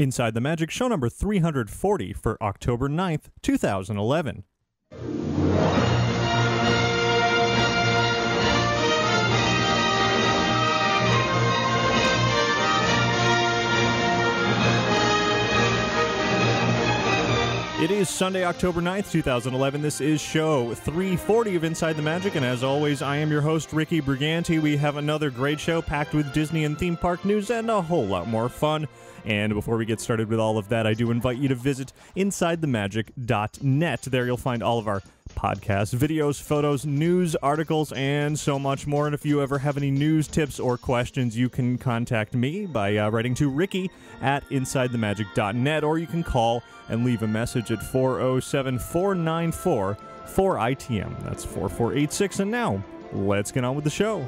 Inside the Magic, show number 340 for October 9th, 2011. It is Sunday, October 9th, 2011. This is show 340 of Inside the Magic, and as always, I am your host, Ricky Briganti. We have another great show packed with Disney and theme park news and a whole lot more fun. And before we get started with all of that, I do invite you to visit InsideTheMagic.net. There you'll find all of our podcasts, videos, photos, news, articles, and so much more. And if you ever have any news, tips, or questions, you can contact me by writing to Ricky at InsideTheMagic.net, or you can call and leave a message at 407-494-4ITM. That's 4486. And now, let's get on with the show.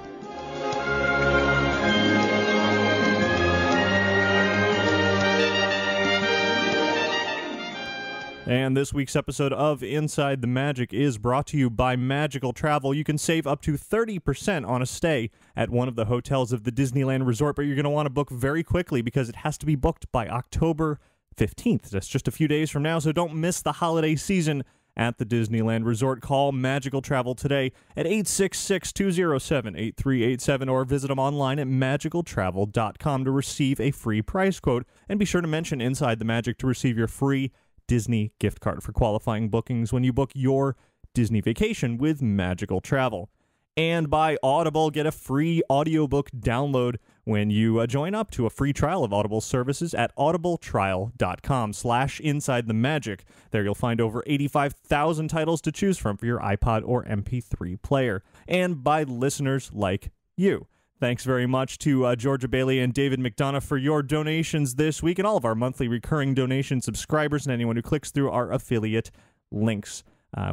And this week's episode of Inside the Magic is brought to you by Magical Travel. You can save up to 30% on a stay at one of the hotels of the Disneyland Resort, but you're going to want to book very quickly because it has to be booked by October 15th. That's just a few days from now, so don't miss the holiday season at the Disneyland Resort. Call Magical Travel today at 866-207-8387 or visit them online at magicaltravel.com to receive a free price quote. And be sure to mention Inside the Magic to receive your free Disney gift card for qualifying bookings when you book your Disney vacation with Magical Travel. And by Audible, get a free audiobook download when you join up to a free trial of Audible services at audibletrial.com/InsideTheMagic. There you'll find over 85,000 titles to choose from for your iPod or MP3 player. And by listeners like you. Thanks very much to Georgia Bailey and David McDonough for your donations this week, and all of our monthly recurring donation subscribers and anyone who clicks through our affiliate links.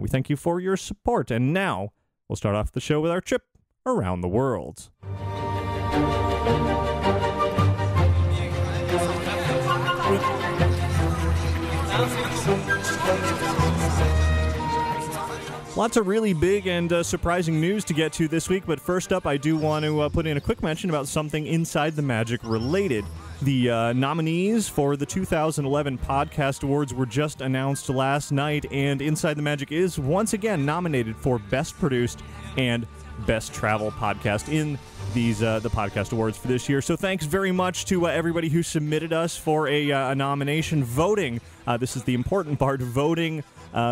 We thank you for your support. And now, we'll start off the show with our trip around the world. Lots of really big and surprising news to get to this week, but first up, I do want to put in a quick mention about something Inside the Magic related. The nominees for the 2011 Podcast Awards were just announced last night, and Inside the Magic is once again nominated for Best Produced and Best Travel Podcast in these the Podcast Awards for this year. So thanks very much to everybody who submitted us for a nomination. Voting, this is the important part, voting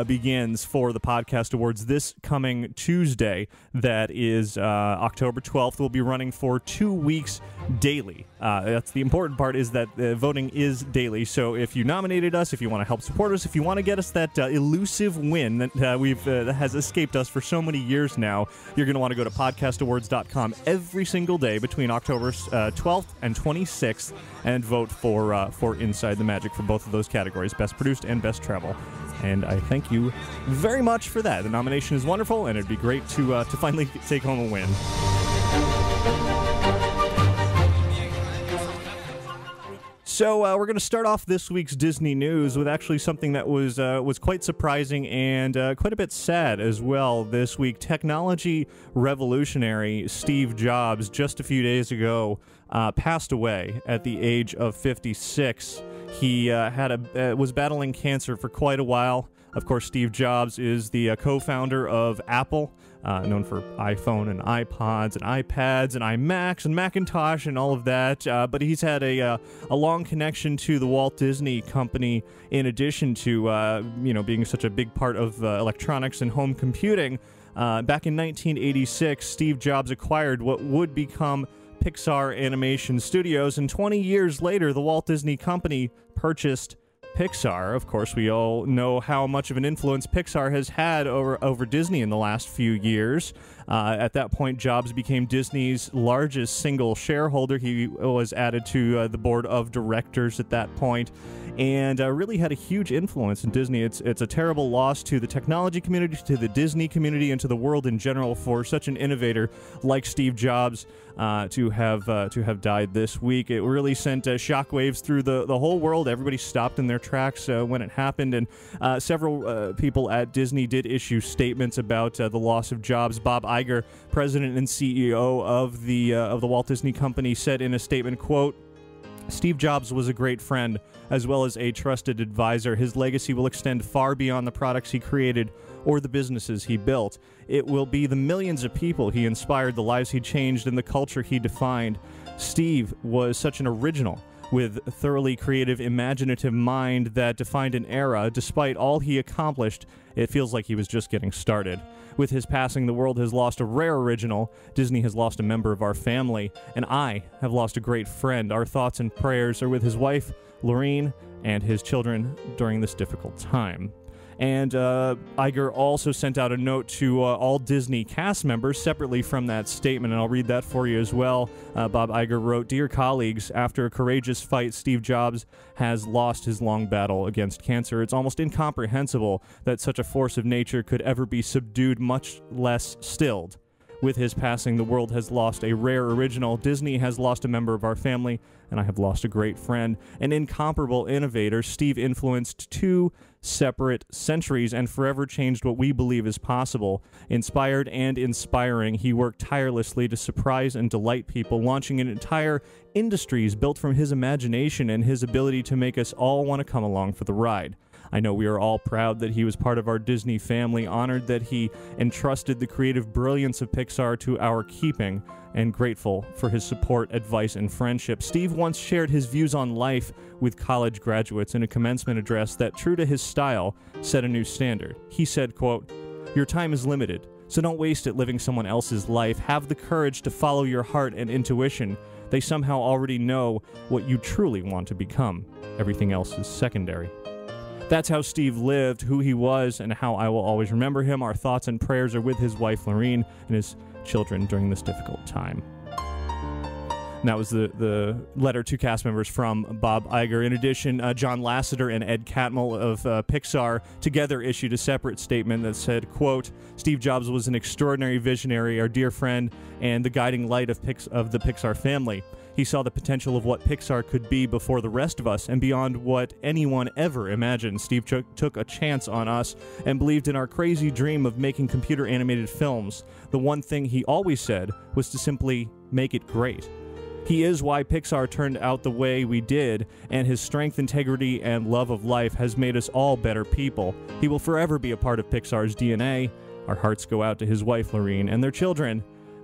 begins for the Podcast Awards this coming Tuesday. That is October 12th. We'll be running for 2 weeks daily. That's the important part, is that voting is daily. So if you nominated us, if you want to help support us, if you want to get us that elusive win that that has escaped us for so many years now, you're going to want to go to podcastawards.com every single day between October 12th and 26th and vote for Inside the Magic for both of those categories, Best Produced and Best Travel. And I thank you very much for that. The nomination is wonderful, and it'd be great to finally take home a win. So we're going to start off this week's Disney news with actually something that was quite surprising and quite a bit sad as well this week. Technology revolutionary Steve Jobs, just a few days ago, passed away at the age of 56. He was battling cancer for quite a while. Of course, Steve Jobs is the co-founder of Apple, known for iPhone and iPods and iPads and iMacs and Macintosh and all of that. But he's had a long connection to the Walt Disney Company, in addition to being such a big part of electronics and home computing. Back in 1986, Steve Jobs acquired what would become Pixar Animation Studios, and 20 years later, the Walt Disney Company purchased Pixar. Of course, we all know how much of an influence Pixar has had over Disney in the last few years. At that point, Jobs became Disney's largest single shareholder. He was added to the board of directors at that point, and really had a huge influence in Disney. It's a terrible loss to the technology community, to the Disney community, and to the world in general for such an innovator like Steve Jobs to have died this week. It really sent shockwaves through the whole world. Everybody stopped in their tracks when it happened, and several people at Disney did issue statements about the loss of Jobs. Bob Iger, president and CEO of the Walt Disney Company, said in a statement, quote, Steve Jobs was a great friend, as well as a trusted advisor. His legacy will extend far beyond the products he created or the businesses he built. It will be the millions of people he inspired, the lives he changed, and the culture he defined. Steve was such an original, with a thoroughly creative, imaginative mind that defined an era. Despite all he accomplished, it feels like he was just getting started. With his passing, the world has lost a rare original, Disney has lost a member of our family, and I have lost a great friend. Our thoughts and prayers are with his wife, Lorene, and his children during this difficult time. And Iger also sent out a note to all Disney cast members separately from that statement, and I'll read that for you as well. Bob Iger wrote, "Dear colleagues, after a courageous fight, Steve Jobs has lost his long battle against cancer. It's almost incomprehensible that such a force of nature could ever be subdued, much less stilled. With his passing, the world has lost a rare original. Disney has lost a member of our family, and I have lost a great friend. An incomparable innovator, Steve influenced 2 separate centuries and forever changed what we believe is possible. Inspired and inspiring, he worked tirelessly to surprise and delight people, launching an entire industries built from his imagination and his ability to make us all want to come along for the ride. I know we are all proud that he was part of our Disney family, honored that he entrusted the creative brilliance of Pixar to our keeping, and grateful for his support, advice, and friendship. Steve once shared his views on life with college graduates in a commencement address that, true to his style, set a new standard. He said, quote, 'Your time is limited, so don't waste it living someone else's life. Have the courage to follow your heart and intuition. They somehow already know what you truly want to become. Everything else is secondary.' That's how Steve lived, who he was, and how I will always remember him. Our thoughts and prayers are with his wife, Lorene, and his children during this difficult time." And that was the letter to cast members from Bob Iger. In addition, John Lasseter and Ed Catmull of Pixar together issued a separate statement that said, quote, "Steve Jobs was an extraordinary visionary, our dear friend, and the guiding light of the Pixar family. He saw the potential of what Pixar could be before the rest of us and beyond what anyone ever imagined. Steve took a chance on us and believed in our crazy dream of making computer-animated films. The one thing he always said was to simply make it great. He is why Pixar turned out the way we did, and his strength, integrity, and love of life has made us all better people. He will forever be a part of Pixar's DNA. Our hearts go out to his wife, Lorene, and their children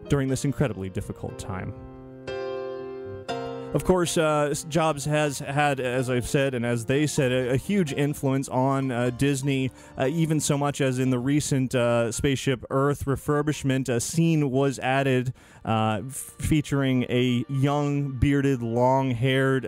during this incredibly difficult time." Of course, Jobs has had, as I've said, and as they said, a huge influence on Disney, even so much as in the recent Spaceship Earth refurbishment, a scene was added featuring a young, bearded, long-haired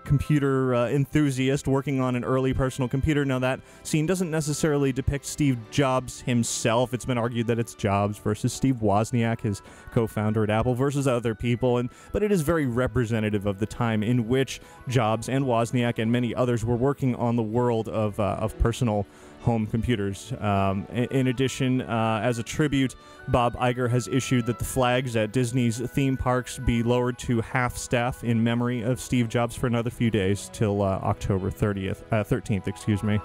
computer enthusiast working on an early personal computer. Now, that scene doesn't necessarily depict Steve Jobs himself. It's been argued that it's Jobs versus Steve Wozniak, his co-founder at Apple, versus other people, but it is very representative of the time in which Jobs and Wozniak and many others were working on the world of personal home computers. In addition, as a tribute, Bob Iger has issued that the flags at Disney's theme parks be lowered to half staff in memory of Steve Jobs for another few days till October 13th, excuse me.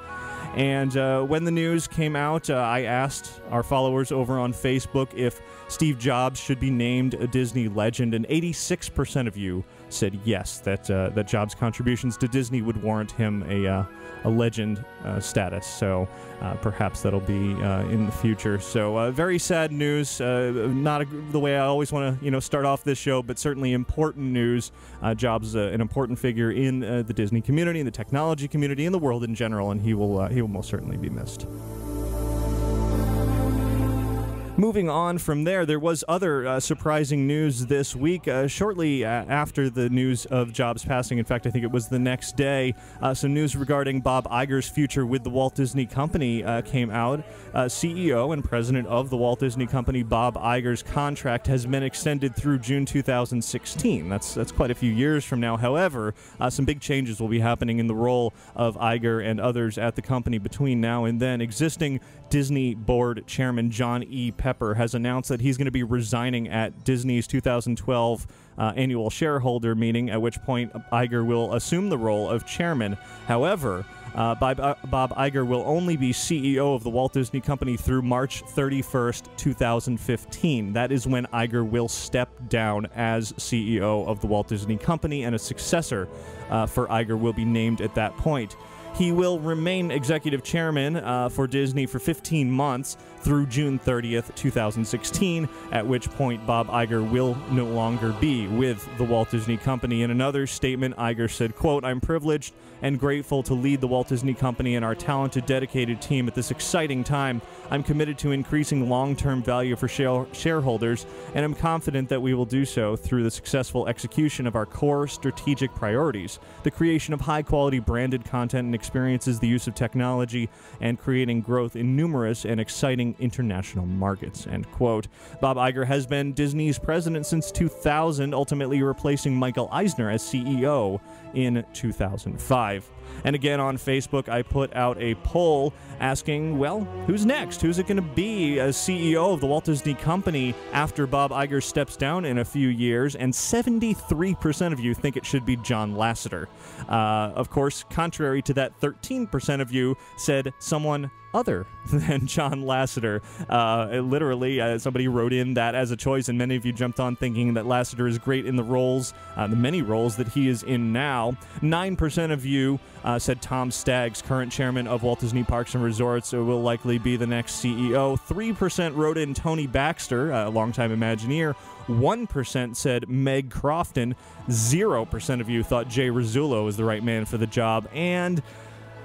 And when the news came out, I asked our followers over on Facebook if Steve Jobs should be named a Disney legend, and 86% of you said yes, that Jobs' contributions to Disney would warrant him a legend status. So perhaps that'll be in the future. So very sad news. Not the way I always want to start off this show, but certainly important news. Jobs is an important figure in the Disney community, in the technology community, in the world in general, and he will most certainly be missed. Moving on from there was other surprising news this week. Shortly after the news of Jobs' passing, in fact, I think it was the next day, some news regarding Bob Iger's future with the Walt Disney Company came out. CEO and president of the Walt Disney Company, Bob Iger's contract has been extended through June 2016. That's quite a few years from now. However, some big changes will be happening in the role of Iger and others at the company between now and then. Existing Disney board chairman John E. Pepper has announced that he's going to be resigning at Disney's 2012 annual shareholder meeting, at which point Iger will assume the role of chairman. However, Bob Iger will only be CEO of the Walt Disney Company through March 31st, 2015. That is when Iger will step down as CEO of the Walt Disney Company, and a successor for Iger will be named at that point. He will remain executive chairman for Disney for 15 months through June 30th, 2016, at which point Bob Iger will no longer be with the Walt Disney Company. In another statement, Iger said, quote, "I'm privileged and grateful to lead the Walt Disney Company and our talented, dedicated team at this exciting time. I'm committed to increasing long-term value for shareholders, and I'm confident that we will do so through the successful execution of our core strategic priorities, the creation of high-quality branded content and experiences, the use of technology, and creating growth in numerous and exciting international markets," end quote. Bob Iger has been Disney's president since 2000, ultimately replacing Michael Eisner as CEO in 2005. And again, on Facebook, I put out a poll asking, well, who's next? Who's it going to be as CEO of the Walt Disney Company after Bob Iger steps down in a few years? And 73% of you think it should be John Lasseter. Of course, contrary to that, 13% of you said someone other than John Lasseter. Literally, somebody wrote in that as a choice, and many of you jumped on thinking that Lasseter is great in the roles, the many roles that he is in now. 9% of you said Tom Staggs, current chairman of Walt Disney Parks and Resorts, will likely be the next CEO. 3% wrote in Tony Baxter, a longtime Imagineer. 1% said Meg Crofton. 0% of you thought Jay Rizzullo was the right man for the job. And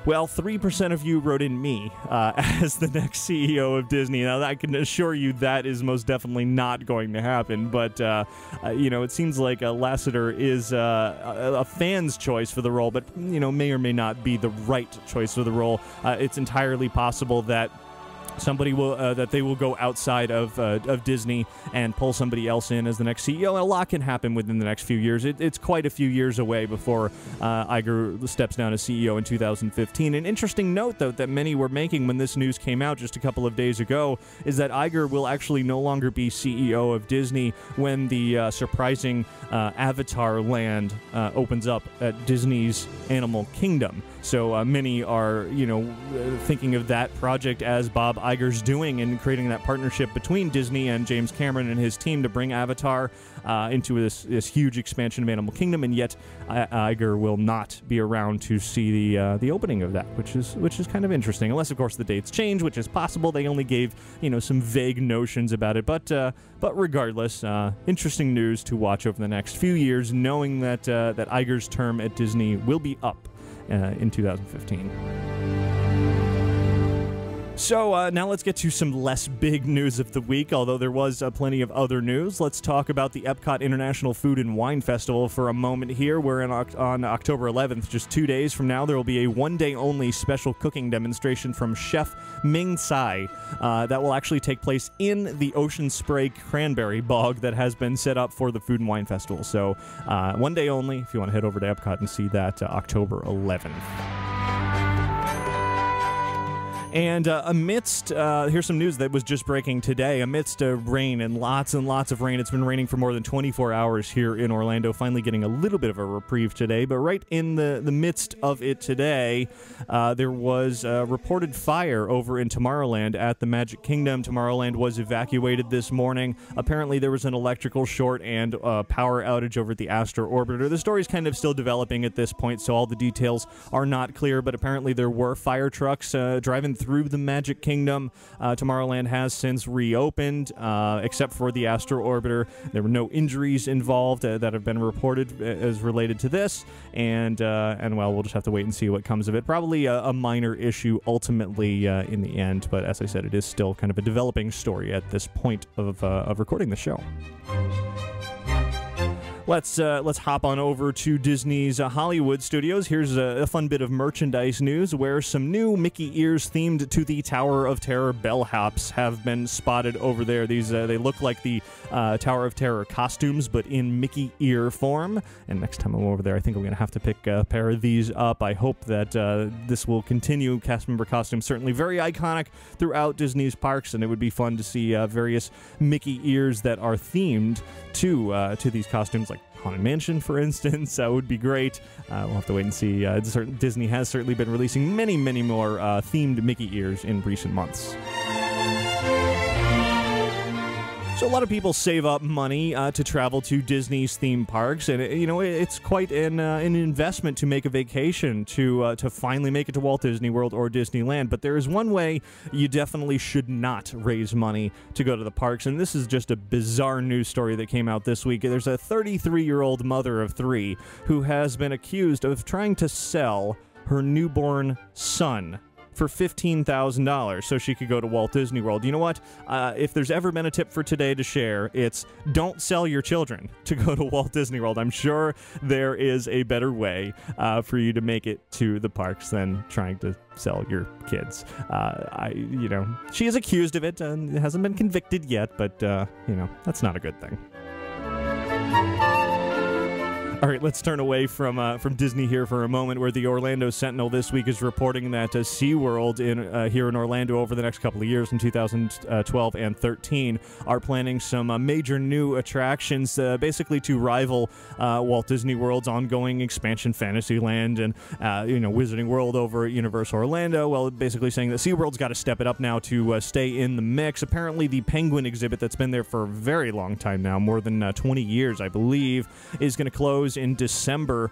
well, 3% of you wrote in me as the next CEO of Disney. Now, I can assure you that is most definitely not going to happen, but, it seems like Lasseter is a fan's choice for the role, but, may or may not be the right choice for the role. It's entirely possible that somebody will they will go outside of Disney and pull somebody else in as the next CEO. A lot can happen within the next few years. It's quite a few years away before Iger steps down as CEO in 2015. An interesting note, though, that many were making when this news came out just a couple of days ago is that Iger will actually no longer be CEO of Disney when the surprising Avatar land opens up at Disney's Animal Kingdom. So many are, thinking of that project as Bob Iger's doing and creating that partnership between Disney and James Cameron and his team to bring Avatar into this huge expansion of Animal Kingdom, and yet Iger will not be around to see the opening of that, which is kind of interesting. Unless, of course, the dates change, which is possible. They only gave some vague notions about it, but regardless, interesting news to watch over the next few years, knowing that Iger's term at Disney will be up in 2015. So now let's get to some less big news of the week, although there was plenty of other news. Let's talk about the Epcot International Food and Wine Festival for a moment here. We're on October 11th, just 2 days from now. There will be a one-day-only special cooking demonstration from Chef Ming Tsai that will actually take place in the ocean spray cranberry bog that has been set up for the Food and Wine Festival. So one day only, if you want to head over to Epcot and see that, October 11th. And amidst, here's some news that was just breaking today. Amidst rain and lots of rain, it's been raining for more than 24 hours here in Orlando, finally getting a little bit of a reprieve today. But right in the midst of it today, there was a reported fire over in Tomorrowland at the Magic Kingdom. Tomorrowland was evacuated this morning. Apparently there was an electrical short and power outage over at the Astro Orbiter. The story's kind of still developing at this point, so all the details are not clear, but apparently there were fire trucks driving through the Magic Kingdom. Tomorrowland has since reopened, except for the Astro Orbiter. There were no injuries involved that have been reported as related to this, and well, we'll just have to wait and see what comes of it. Probably a minor issue ultimately in the end, but as I said, it is still kind of a developing story at this point of recording the show. Let's hop on over to Disney's Hollywood Studios. Here's a fun bit of merchandise news where some new Mickey ears themed to the Tower of Terror bellhops have been spotted over there. These they look like the Tower of Terror costumes, but in Mickey ear form. And next time I'm over there, I think I'm going to have to pick a pair of these up. I hope that this will continue. Cast member costumes certainly very iconic throughout Disney's parks, and it would be fun to see various Mickey ears that are themed to these costumes, like Haunted Mansion, for instance, would be great. We'll have to wait and see. Disney has certainly been releasing many, many more themed Mickey ears in recent months. So a lot of people save up money to travel to Disney's theme parks, and it's quite an investment to make a vacation to finally make it to Walt Disney World or Disneyland. But there is one way you definitely should not raise money to go to the parks, and this is just a bizarre news story that came out this week. There's a 33-year-old mother of 3 who has been accused of trying to sell her newborn son for $15,000 so she could go to Walt Disney World. You know what? If there's ever been a tip for today to share, it's don't sell your children to go to Walt Disney World. I'm sure there is a better way for you to make it to the parks than trying to sell your kids. She is accused of it and hasn't been convicted yet, but, that's not a good thing. All right, let's turn away from Disney here for a moment, where the Orlando Sentinel this week is reporting that SeaWorld here in Orlando over the next couple of years in 2012 and 13 are planning some major new attractions, basically to rival Walt Disney World's ongoing expansion Fantasyland and Wizarding World over at Universal Orlando. Well, basically saying that SeaWorld's got to step it up now to stay in the mix. Apparently, the Penguin exhibit that's been there for a very long time now, more than 20 years, I believe, is going to close in December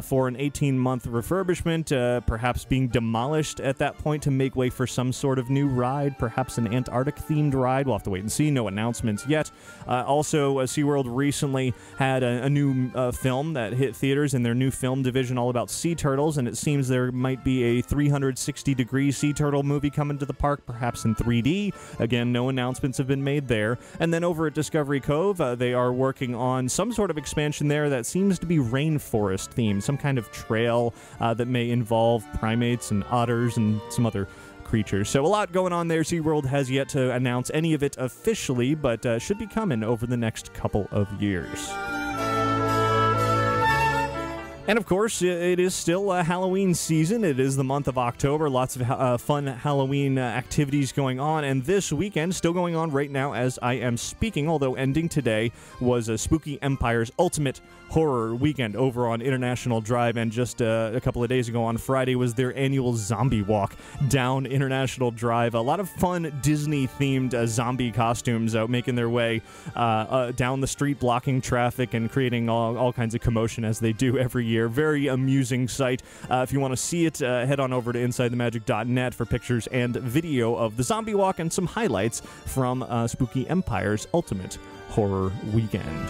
for an 18-month refurbishment, perhaps being demolished at that point to make way for some sort of new ride, perhaps an Antarctic-themed ride. We'll have to wait and see. No announcements yet. Also, SeaWorld recently had a new film that hit theaters in their new film division all about sea turtles, and it seems there might be a 360-degree sea turtle movie coming to the park, perhaps in 3D. Again, no announcements have been made there. And then over at Discovery Cove, they are working on some sort of expansion there that seems to be rainforest themed, some kind of trail that may involve primates and otters and some other creatures. So a lot going on there. SeaWorld has yet to announce any of it officially, but should be coming over the next couple of years. And of course, it is still Halloween season. It is the month of October. Lots of fun Halloween activities going on. And this weekend, still going on right now as I am speaking, although ending today, was Spooky Empire's Ultimate Horror Weekend over on International Drive. And just a couple of days ago on Friday was their annual zombie walk down International Drive. A lot of fun Disney-themed zombie costumes making their way down the street, blocking traffic and creating all kinds of commotion as they do every year. Very amusing sight. If you want to see it, head on over to InsideTheMagic.net for pictures and video of the zombie walk and some highlights from Spooky Empire's Ultimate Horror Weekend.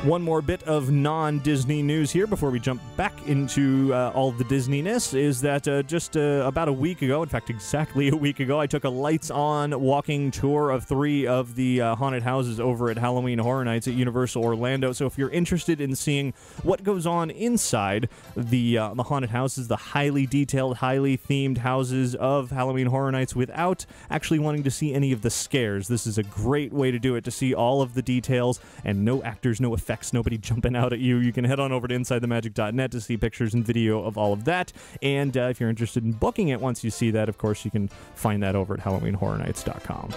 One more bit of non-Disney news here before we jump back into all the Disneyness is that just about a week ago, in fact, exactly a week ago, I took a lights-on walking tour of 3 of the haunted houses over at Halloween Horror Nights at Universal Orlando. So if you're interested in seeing what goes on inside the haunted houses, the highly detailed, highly themed houses of Halloween Horror Nights without actually wanting to see any of the scares, this is a great way to do it, to see all of the details and no actors, no effects, nobody jumping out at you. You can head on over to InsideTheMagic.net to see pictures and video of all of that. And if you're interested in booking it once you see that, of course, you can find that over at HalloweenHorrorNights.com.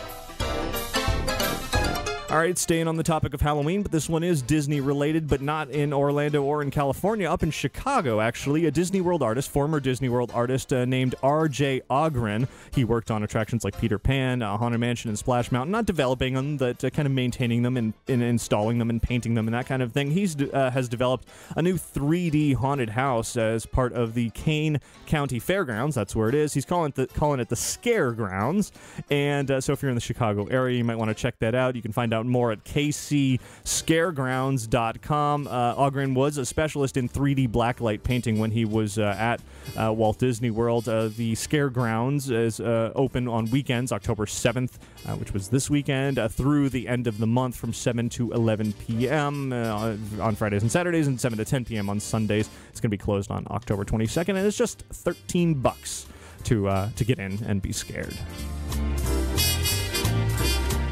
All right, staying on the topic of Halloween, but this one is Disney-related, but not in Orlando or in California. Up in Chicago, actually, a Disney World artist, former Disney World artist named R.J. Ogren. He worked on attractions like Peter Pan, Haunted Mansion, and Splash Mountain, not developing them, but kind of maintaining them and installing them and painting them and that kind of thing. He has developed a new 3D haunted house as part of the Kane County Fairgrounds. That's where it is. He's calling it the Scaregrounds. And so if you're in the Chicago area, you might want to check that out. You can find out more at kcscaregrounds.com. Ogren was a specialist in 3D blacklight painting when he was at Walt Disney World. The Scaregrounds is open on weekends, October 7th, which was this weekend, through the end of the month from 7 to 11 p.m. On Fridays and Saturdays, and 7 to 10 p.m. on Sundays. It's going to be closed on October 22nd, and it's just $13 to get in and be scared.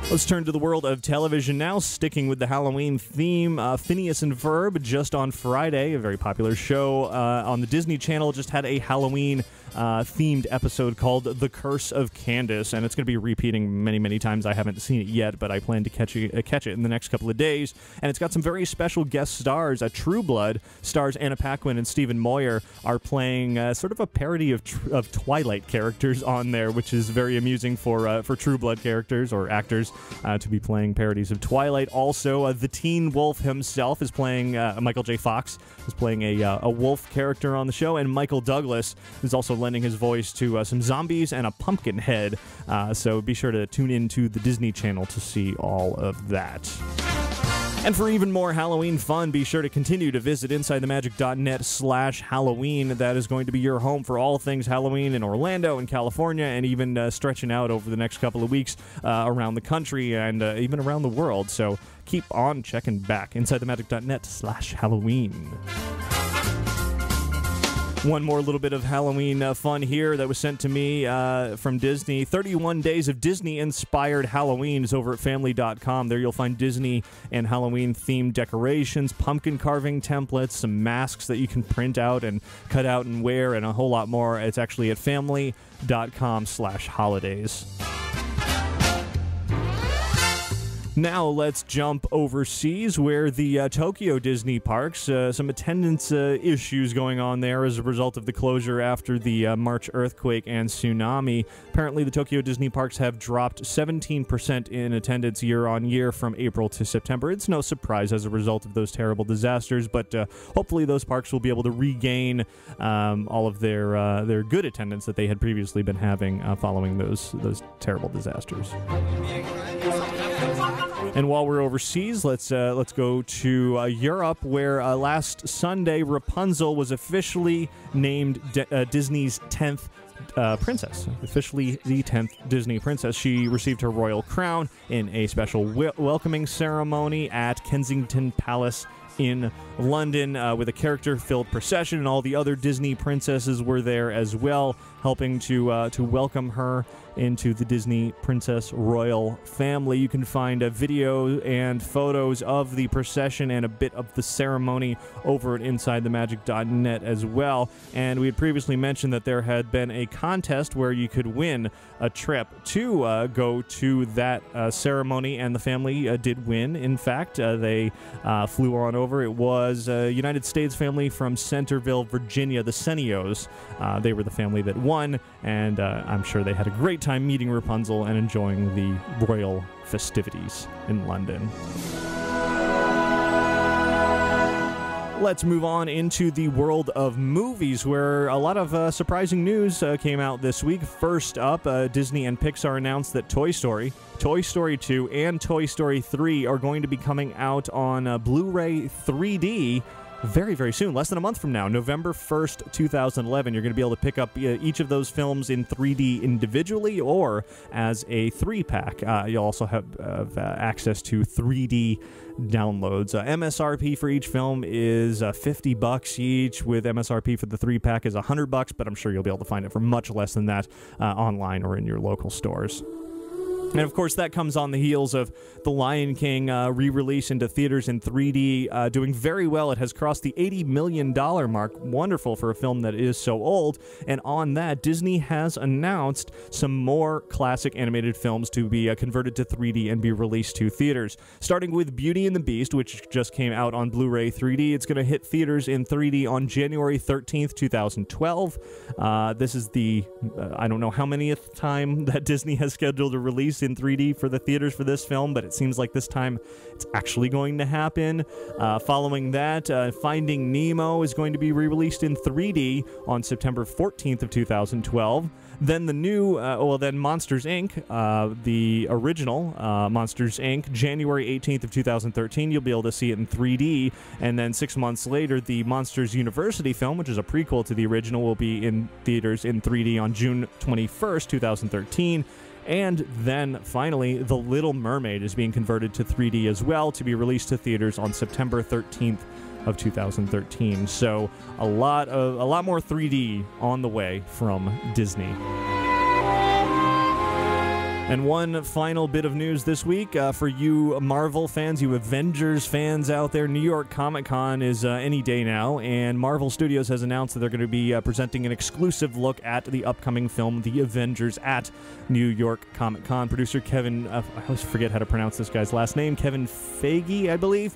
Let's turn to the world of television now, sticking with the Halloween theme. Phineas and Ferb, just on Friday, a very popular show on the Disney Channel, just had a Halloween themed episode called The Curse of Candace, and it's going to be repeating many, many times. I haven't seen it yet, but I plan to catch it in the next couple of days. And it's got some very special guest stars. True Blood stars Anna Paquin and Stephen Moyer are playing sort of a parody of Twilight characters on there, which is very amusing for True Blood characters or actors to be playing parodies of Twilight. Also, the Teen Wolf himself is playing, Michael J. Fox is playing a wolf character on the show, and Michael Douglas is also lending his voice to some zombies and a pumpkin head. So be sure to tune into the Disney Channel to see all of that. And for even more Halloween fun, be sure to continue to visit InsideTheMagic.net/Halloween. That is going to be your home for all things Halloween in Orlando and California, and even stretching out over the next couple of weeks around the country and even around the world. So keep on checking back. InsideTheMagic.net/Halloween. One more little bit of Halloween fun here that was sent to me from Disney. 31 Days of Disney-inspired Halloween is over at family.com. There you'll find Disney and Halloween-themed decorations, pumpkin carving templates, some masks that you can print out and cut out and wear, and a whole lot more. It's actually at family.com/holidays. Now let's jump overseas, where the Tokyo Disney parks, some attendance issues going on there as a result of the closure after the March earthquake and tsunami. Apparently, the Tokyo Disney parks have dropped 17% in attendance year on year from April to September. It's no surprise as a result of those terrible disasters, but hopefully those parks will be able to regain all of their good attendance that they had previously been having following those terrible disasters. And while we're overseas, let's go to Europe, where last Sunday Rapunzel was officially named Disney's 10th princess, officially the 10th Disney princess. She received her royal crown in a special welcoming ceremony at Kensington Palace in London with a character-filled procession, and all the other Disney princesses were there as well, helping to welcome her into the Disney Princess Royal family. You can find a video and photos of the procession and a bit of the ceremony over at InsideTheMagic.net as well. And we had previously mentioned that there had been a contest where you could win a trip to go to that ceremony, and the family did win. In fact, they flew on over. It was a United States family from Centerville, Virginia, the CEOs. They were the family that won, and I'm sure they had a great time meeting Rapunzel and enjoying the royal festivities in London. Let's move on into the world of movies, where a lot of surprising news came out this week. First up, Disney and Pixar announced that Toy Story 2, and Toy Story 3 are going to be coming out on Blu-ray 3D very, very soon, less than a month from now, November 1st, 2011. You're going to be able to pick up each of those films in 3D individually or as a 3-pack. You'll also have access to 3D downloads. MSRP for each film is $50 each, with MSRP for the 3-pack is $100, but I'm sure you'll be able to find it for much less than that online or in your local stores. And, of course, that comes on the heels of The Lion King re-release into theaters in 3D, doing very well. It has crossed the $80 million mark. Wonderful for a film that is so old. And on that, Disney has announced some more classic animated films to be converted to 3D and be released to theaters. Starting with Beauty and the Beast, which just came out on Blu-ray 3D. It's going to hit theaters in 3D on January 13th, 2012. This is the, I don't know how manyth time that Disney has scheduled a release in 3D for the theaters for this film, but it seems like this time it's actually going to happen. Following that, Finding Nemo is going to be re-released in 3D on September 14th of 2012. Then the new, then Monsters, Inc., the original Monsters, Inc., January 18th of 2013. You'll be able to see it in 3D. And then 6 months later, the Monsters University film, which is a prequel to the original, will be in theaters in 3D on June 21st, 2013. And then, finally, The Little Mermaid is being converted to 3D as well, to be released to theaters on September 13th of 2013. So a lot more 3D on the way from Disney. And one final bit of news this week for you Marvel fans, you Avengers fans out there. New York Comic Con is any day now, and Marvel Studios has announced that they're going to be presenting an exclusive look at the upcoming film, The Avengers, at New York Comic Con. Producer Kevin, I always forget how to pronounce this guy's last name, Kevin Feige, I believe,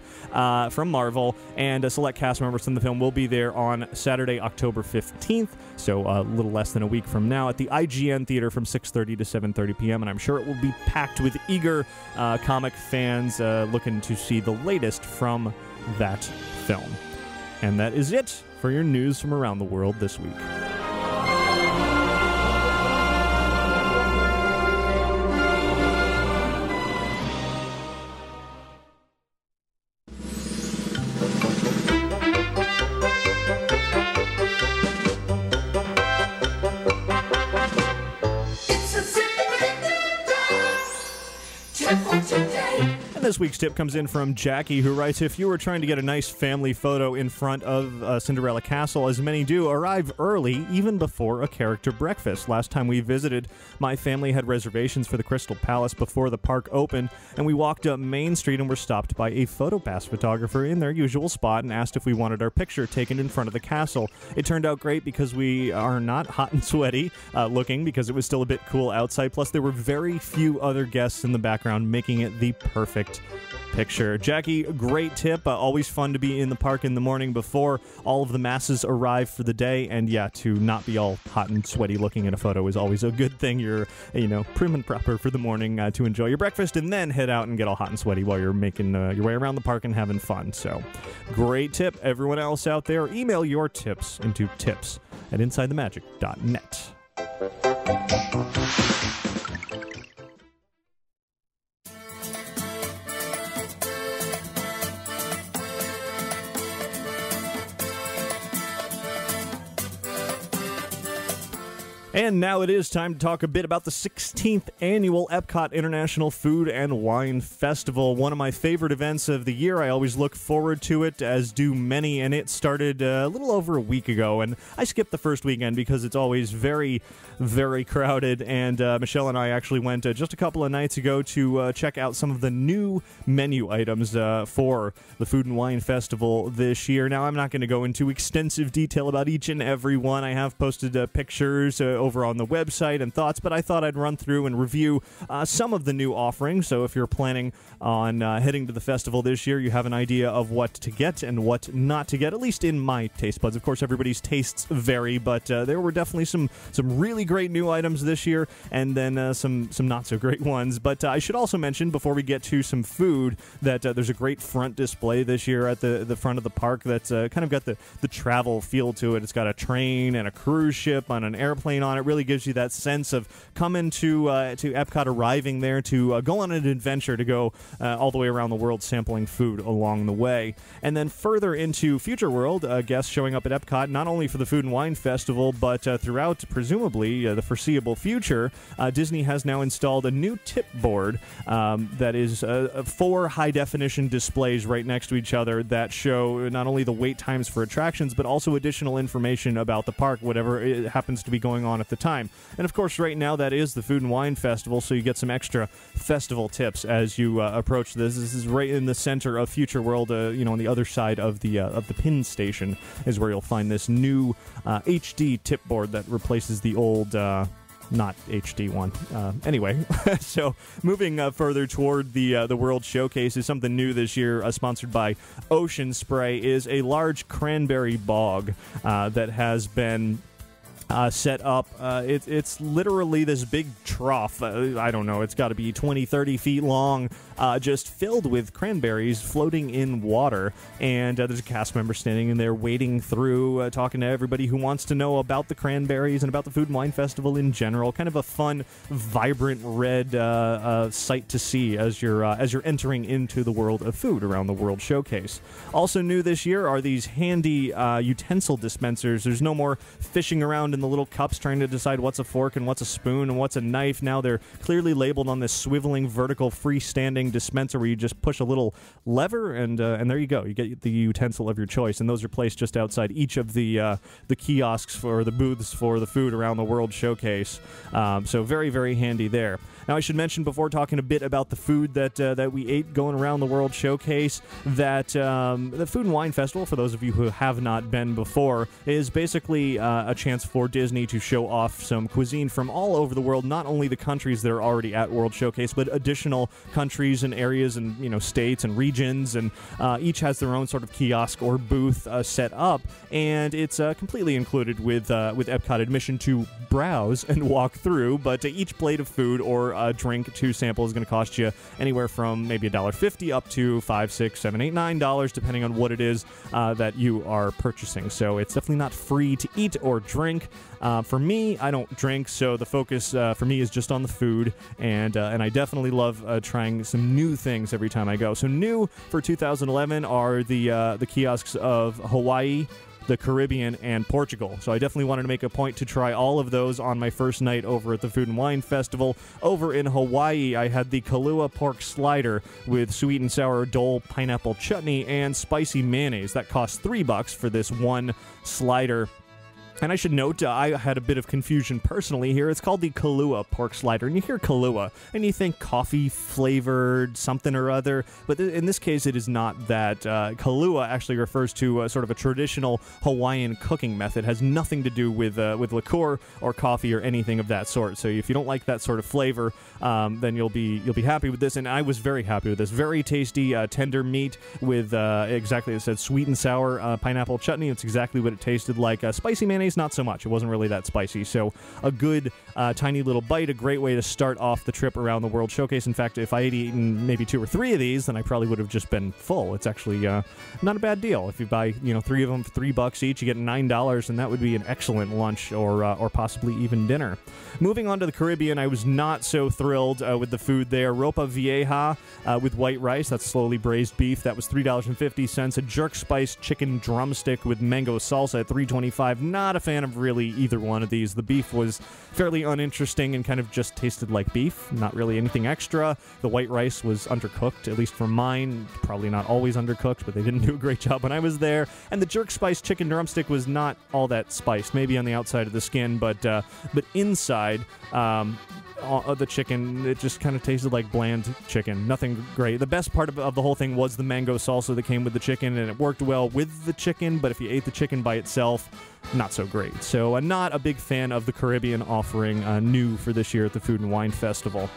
from Marvel, and select cast members from the film will be there on Saturday, October 15th, so a little less than a week from now, at the IGN Theater from 6:30 to 7:30 p.m., and I'm sure it will be packed with eager comic fans looking to see the latest from that film. And that is it for your news from around the world this week. This week's tip comes in from Jackie, who writes, if you were trying to get a nice family photo in front of Cinderella Castle, as many do, arrive early, even before a character breakfast. Last time we visited, my family had reservations for the Crystal Palace before the park opened, and we walked up Main Street and were stopped by a PhotoPass photographer in their usual spot and asked if we wanted our picture taken in front of the castle. It turned out great because we are not hot and sweaty looking, because it was still a bit cool outside, plus there were very few other guests in the background, making it the perfect picture. Jackie, great tip. Always fun to be in the park in the morning before all of the masses arrive for the day, and yeah, to not be all hot and sweaty looking in a photo is always a good thing. You're, prim and proper for the morning to enjoy your breakfast and then head out and get all hot and sweaty while you're making your way around the park and having fun. So, great tip. Everyone else out there, email your tips into tips@insidethemagic.net. And now it is time to talk a bit about the 16th Annual Epcot International Food and Wine Festival. One of my favorite events of the year. I always look forward to it, as do many, and it started a little over a week ago. And I skipped the first weekend because it's always very, very crowded. And Michelle and I actually went just a couple of nights ago to check out some of the new menu items for the Food and Wine Festival this year. Now, I'm not going to go into extensive detail about each and every one. I have posted pictures over on the website and thoughts, but I thought I'd run through and review some of the new offerings. So if you're planning on heading to the festival this year, you have an idea of what to get and what not to get, at least in my taste buds. Of course, everybody's tastes vary, but there were definitely some really great new items this year, and then some not so great ones. But I should also mention, before we get to some food, that there's a great front display this year at the front of the park that's kind of got the travel feel to it. It's got a train and a cruise ship on an airplane on it. Really gives you that sense of coming to Epcot, arriving there to go on an adventure, to go all the way around the world sampling food along the way. And then further into Future World, guests showing up at Epcot not only for the Food and Wine Festival, but throughout, presumably, the foreseeable future. Disney has now installed a new tip board that is 4 high-definition displays right next to each other that show not only the wait times for attractions, but also additional information about the park, whatever it happens to be going on at the time. And of course, right now that is the Food and Wine Festival, so you get some extra festival tips as you approach this. This is right in the center of Future World, on the other side of the pin station is where you'll find this new HD tip board that replaces the old not HD one. Anyway, so moving further toward the World Showcase is something new this year, sponsored by Ocean Spray, is a large cranberry bog that has been set up. It's literally this big trough. I don't know, it's got to be 20, 30 feet long, just filled with cranberries floating in water. And there's a cast member standing in there wading through, talking to everybody who wants to know about the cranberries and about the Food and Wine Festival in general. Kind of a fun, vibrant red sight to see as you're entering into the world of food around the World Showcase. Also new this year are these handy utensil dispensers. There's no more fishing around in the little cups trying to decide what's a fork and what's a spoon and what's a knife. Now they're clearly labeled on this swiveling, vertical, freestanding dispenser where you just push a little lever and there you go. You get the utensil of your choice, and those are placed just outside each of the kiosks for the booths for the food around the World Showcase. So very, very handy there. Now, I should mention before talking a bit about the food that we ate going around the World Showcase that the Food and Wine Festival, for those of you who have not been before, is basically a chance for Disney to show off some cuisine from all over the world, not only the countries that are already at World Showcase, but additional countries and areas and states and regions, and each has their own sort of kiosk or booth set up, and it's completely included with Epcot admission to browse and walk through, but each plate of food or drink to sample is going to cost you anywhere from maybe $1.50 up to $5, $6, $7, $8, $9, depending on what it is that you are purchasing. So it's definitely not free to eat or drink. For me, I don't drink, so the focus for me is just on the food, and I definitely love trying some new things every time I go. So new for 2011 are the kiosks of Hawaii, the Caribbean, and Portugal. So I definitely wanted to make a point to try all of those on my first night over at the Food and Wine Festival. Over in Hawaii, I had the Kahlua pork slider with sweet and sour Dole pineapple chutney and spicy mayonnaise. That cost $3 for this one slider. And I should note, I had a bit of confusion personally here. It's called the Kahlua pork slider, and you hear Kahlua, and you think coffee-flavored something or other, but in this case, it is not that. Kahlua actually refers to sort of a traditional Hawaiian cooking method. It has nothing to do with liqueur or coffee or anything of that sort. So if you don't like that sort of flavor, then you'll be happy with this, and I was very happy with this. Very tasty, tender meat with exactly, it said sweet and sour pineapple chutney. It's exactly what it tasted like. Spicy mayonnaise, not so much. It wasn't really that spicy. So a good tiny little bite, a great way to start off the trip around the World Showcase. In fact, if I had eaten maybe 2 or 3 of these, then I probably would have just been full. It's actually not a bad deal. If you buy 3 of them for $3 each, you get $9, and that would be an excellent lunch or possibly even dinner. Moving on to the Caribbean, I was not so thrilled with the food there. Ropa Vieja with white rice, that's slowly braised beef. That was $3.50. A jerk spiced chicken drumstick with mango salsa at $3.25. Not a fan of really either one of these. The beef was fairly uninteresting and kind of just tasted like beef, not really anything extra. The white rice was undercooked, at least for mine. Probably not always undercooked, but they didn't do a great job when I was there. And the jerk spiced chicken drumstick was not all that spiced, maybe on the outside of the skin, but inside the chicken, it just kind of tasted like bland chicken. Nothing great. The best part of the whole thing was the mango salsa that came with the chicken, and it worked well with the chicken, but if you ate the chicken by itself, not so great. So not a big fan of the Caribbean offering new for this year at the Food and Wine Festival.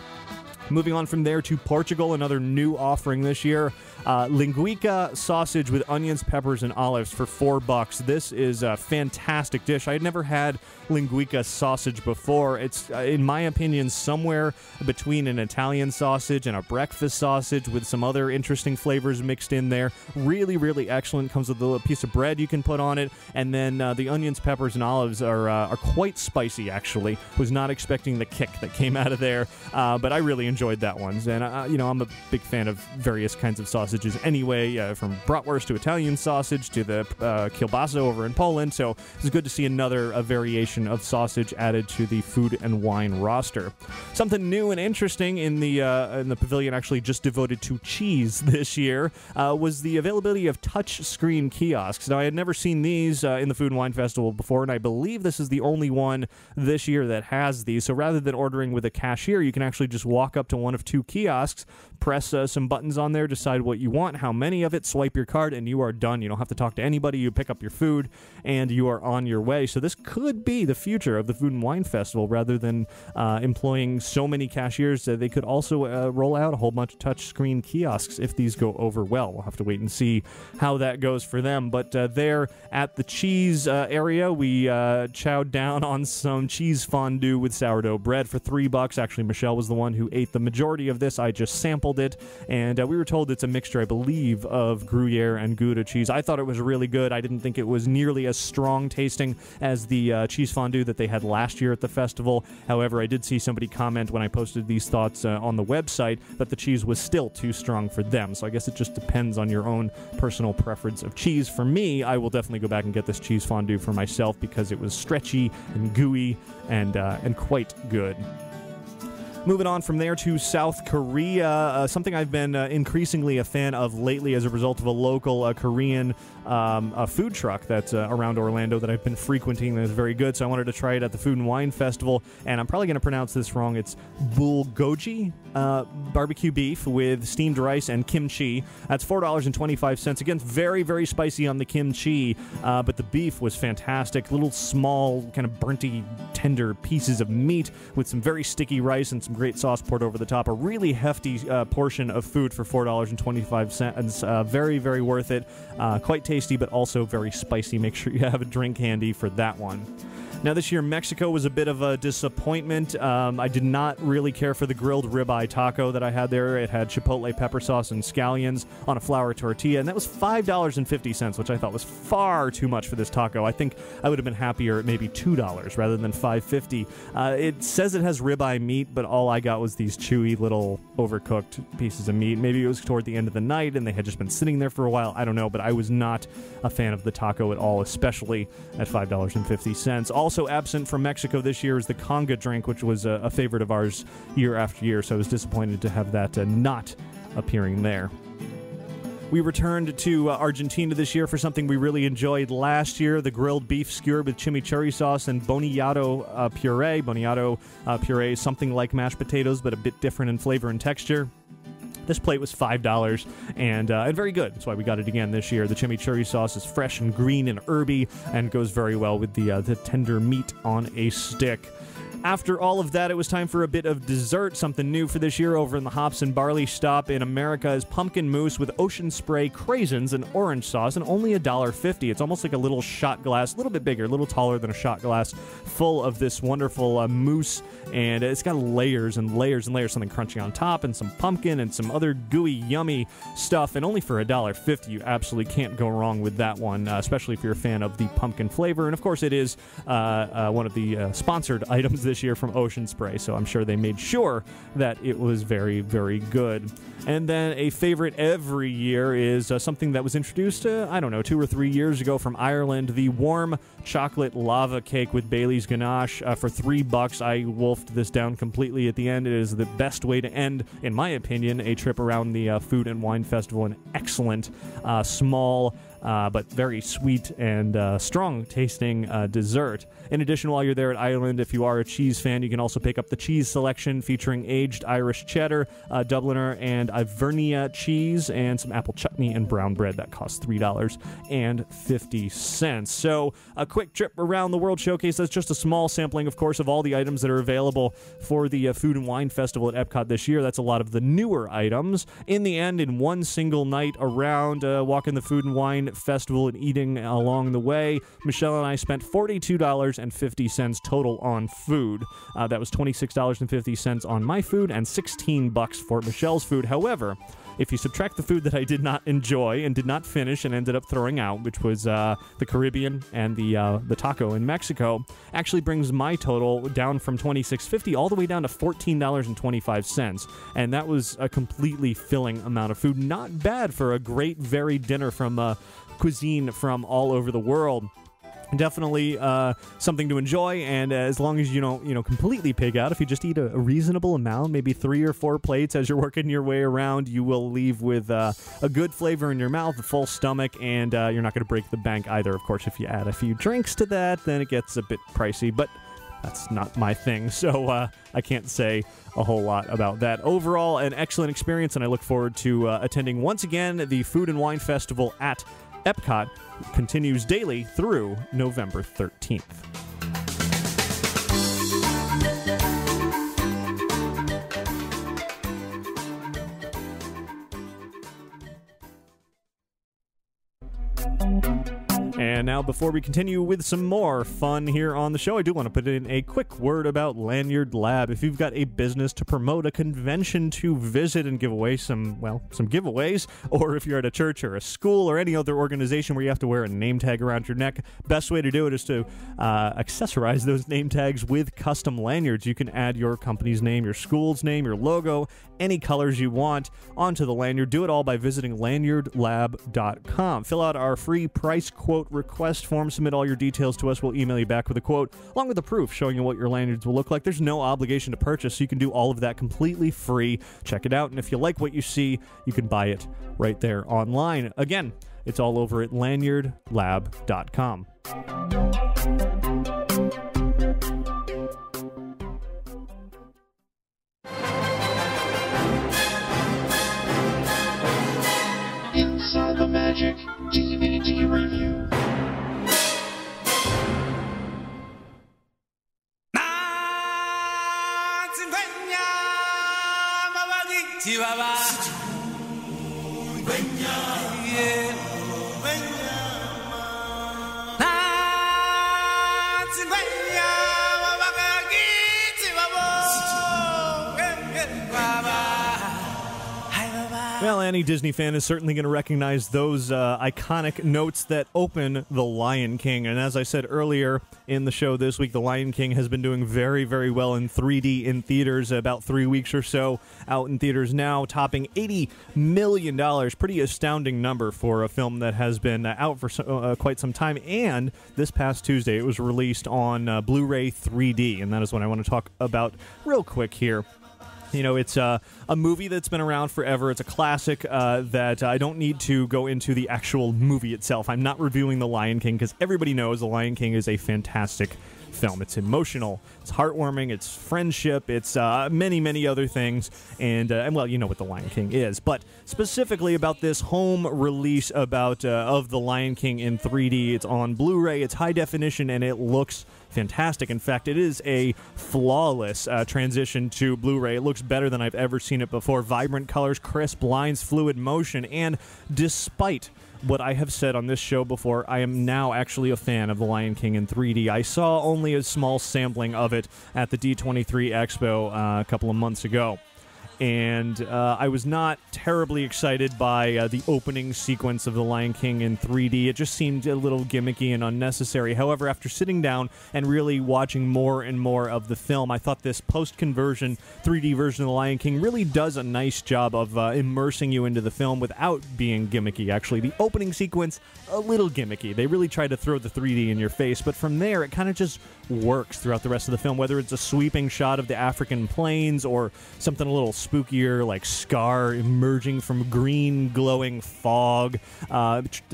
Moving on from there to Portugal, another new offering this year. Linguiça sausage with onions, peppers, and olives for $4. This is a fantastic dish. I had never had linguiça sausage before. It's, in my opinion, somewhere between an Italian sausage and a breakfast sausage with some other interesting flavors mixed in there. Really, really excellent. Comes with a little piece of bread you can put on it, and then the onions, peppers, and olives are quite spicy, actually. Was not expecting the kick that came out of there, but I really enjoyed that one. And, I'm a big fan of various kinds of sausages anyway, from bratwurst to Italian sausage to the kielbasa over in Poland. So it's good to see another variation of sausage added to the Food and Wine roster. Something new and interesting in the pavilion, actually just devoted to cheese this year, was the availability of touch screen kiosks. Now, I had never seen these in the Food and Wine Festival before, and I believe this is the only one this year that has these. So rather than ordering with a cashier, you can actually just walk up to one of 2 kiosks, press some buttons on there, decide what you want, how many of it, swipe your card, and you are done. You don't have to talk to anybody. You pick up your food, and you are on your way. So this could be the future of the Food and Wine Festival. Rather than employing so many cashiers, they could also roll out a whole bunch of touchscreen kiosks if these go over well. We'll have to wait and see how that goes for them. But there at the cheese area, we chowed down on some cheese fondue with sourdough bread for $3. Actually, Michelle was the one who ate the majority of this. I just sampled sampled it, and we were told it's a mixture, I believe, of Gruyere and Gouda cheese. I thought it was really good. I didn't think it was nearly as strong tasting as the cheese fondue that they had last year at the festival. However, I did see somebody comment when I posted these thoughts on the website that the cheese was still too strong for them. So I guess it just depends on your own personal preference of cheese. For me, I will definitely go back and get this cheese fondue for myself because it was stretchy and gooey and quite good. Moving on from there to South Korea, something I've been increasingly a fan of lately as a result of a local Korean food truck that's around Orlando that I've been frequenting that is very good. So I wanted to try it at the Food and Wine Festival, and I'm probably going to pronounce this wrong. It's bulgogi barbecue beef with steamed rice and kimchi. That's $4.25. Again, very, very spicy on the kimchi, but the beef was fantastic. Little small, kind of burnty, tender pieces of meat with some very sticky rice and some great sauce poured over the top. A really hefty portion of food for $4.25. Very, very worth it. Quite tasty, but also very spicy. Make sure you have a drink handy for that one. Now, this year, Mexico was a bit of a disappointment. I did not really care for the grilled ribeye taco that I had there. It had chipotle pepper sauce and scallions on a flour tortilla, and that was $5.50, which I thought was far too much for this taco. I think I would have been happier at maybe $2 rather than $5.50. It says it has ribeye meat, but all I got was these chewy little overcooked pieces of meat. Maybe it was toward the end of the night and they had just been sitting there for a while. I don't know, but I was not a fan of the taco at all, especially at $5.50. Also absent from Mexico this year is the conga drink, which was a favorite of ours year after year, so I was disappointed to have that not appearing there. We returned to Argentina this year for something we really enjoyed last year, the grilled beef skewered with chimichurri sauce and boniato puree. Boniato puree is something like mashed potatoes, but a bit different in flavor and texture. This plate was $5 and very good. That's why we got it again this year. The chimichurri sauce is fresh and green and herby and goes very well with the tender meat on a stick. After all of that, it was time for a bit of dessert. Something new for this year over in the Hops and Barley stop in America is pumpkin mousse with ocean spray, craisins, and orange sauce, and only $1.50. It's almost like a little shot glass, a little bit bigger, a little taller than a shot glass, full of this wonderful mousse, and it's got layers and layers and layers, something crunchy on top, and some pumpkin, and some other gooey, yummy stuff, and only for $1.50. You absolutely can't go wrong with that one, especially if you're a fan of the pumpkin flavor. And of course, it is one of the sponsored items this year from Ocean Spray, so I'm sure they made sure that it was very, very good. And then a favorite every year is something that was introduced, I don't know, 2 or 3 years ago from Ireland, the warm chocolate lava cake with Bailey's ganache for $3. I wolfed this down completely at the end. It is the best way to end, in my opinion, a trip around the Food and Wine Festival. An excellent, small, but very sweet and strong-tasting dessert. In addition, while you're there at Ireland, if you are a cheese fan, you can also pick up the cheese selection featuring aged Irish cheddar, Dubliner, and Ivernia cheese, and some apple chutney and brown bread. That costs $3.50. So a quick trip around the World Showcase. That's just a small sampling, of course, of all the items that are available for the Food and Wine Festival at Epcot this year. That's a lot of the newer items. In the end, in one single night around walking the Food and Wine Festival and eating along the way, Michelle and I spent $42.50 total on food. That was $26.50 on my food and $16 for Michelle's food. However, if you subtract the food that I did not enjoy and did not finish and ended up throwing out, which was the Caribbean and the taco in Mexico, actually brings my total down from $26.50 all the way down to $14.25. And that was a completely filling amount of food. Not bad for a great varied dinner from cuisine from all over the world. Definitely something to enjoy, and as long as you don't completely pig out, if you just eat a reasonable amount, maybe 3 or 4 plates as you're working your way around, you will leave with a good flavor in your mouth, a full stomach, and you're not going to break the bank either. Of course, if you add a few drinks to that, then it gets a bit pricey, but that's not my thing, so I can't say a whole lot about that. Overall, an excellent experience, and I look forward to attending once again the Food and Wine Festival at Epcot. Continues daily through November 13th. And Now, before we continue with some more fun here on the show, I do want to put in a quick word about Lanyard Lab. If you've got a business to promote, a convention to visit and give away some giveaways, or if you're at a church or a school or any other organization where you have to wear a name tag around your neck, best way to do it is to accessorize those name tags with custom lanyards. You can add your company's name, your school's name, your logo, any colors you want onto the lanyard. Do it all by visiting lanyardlab.com. Fill out our free price quote request form. Submit all your details to us. We'll email you back with a quote, along with a proof showing you what your lanyards will look like. There's no obligation to purchase, so you can do all of that completely free. Check it out, and if you like what you see, you can buy it right there online. Again, it's all over at lanyardlab.com. Inside the Magic DVD Review. Well, any Disney fan is certainly going to recognize those iconic notes that open The Lion King. And as I said earlier in the show this week, The Lion King has been doing very, very well in 3D in theaters, about 3 weeks or so out in theaters now, topping $80 million. Pretty astounding number for a film that has been out for quite some time. And this past Tuesday, it was released on Blu-ray 3D. And that is what I want to talk about real quick here. You know, it's a movie that's been around forever. It's a classic that I don't need to go into the actual movie itself. I'm not reviewing The Lion King because everybody knows The Lion King is a fantastic film. It's emotional, it's heartwarming, it's friendship, it's many, many other things, and well, you know what The Lion King is. But specifically about this home release of The Lion King in 3D, it's on Blu-ray, it's high definition, and it looks fantastic. In fact, it is a flawless transition to Blu-ray. It looks better than I've ever seen it before. Vibrant colors, crisp lines, fluid motion, and despite what I have said on this show before, I am now actually a fan of The Lion King in 3D. I saw only a small sampling of it at the D23 Expo a couple of months ago. And I was not terribly excited by the opening sequence of The Lion King in 3D. It just seemed a little gimmicky and unnecessary. However, after sitting down and really watching more and more of the film, I thought this post-conversion 3D version of The Lion King really does a nice job of immersing you into the film without being gimmicky, actually. The opening sequence, a little gimmicky. They really try to throw the 3D in your face, but from there, it kind of just works throughout the rest of the film, whether it's a sweeping shot of the African plains or something a little spookier like Scar emerging from green glowing fog,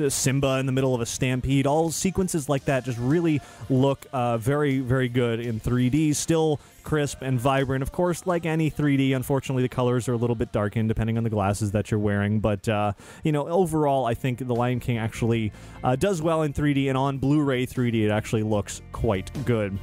Simba in the middle of a stampede. All sequences like that just really look very, very good in 3D. Still crisp and vibrant. Of course, like any 3D, unfortunately, the colors are a little bit darkened depending on the glasses that you're wearing. But, you know, overall, I think The Lion King actually does well in 3D, and on Blu-ray 3D, it actually looks quite good.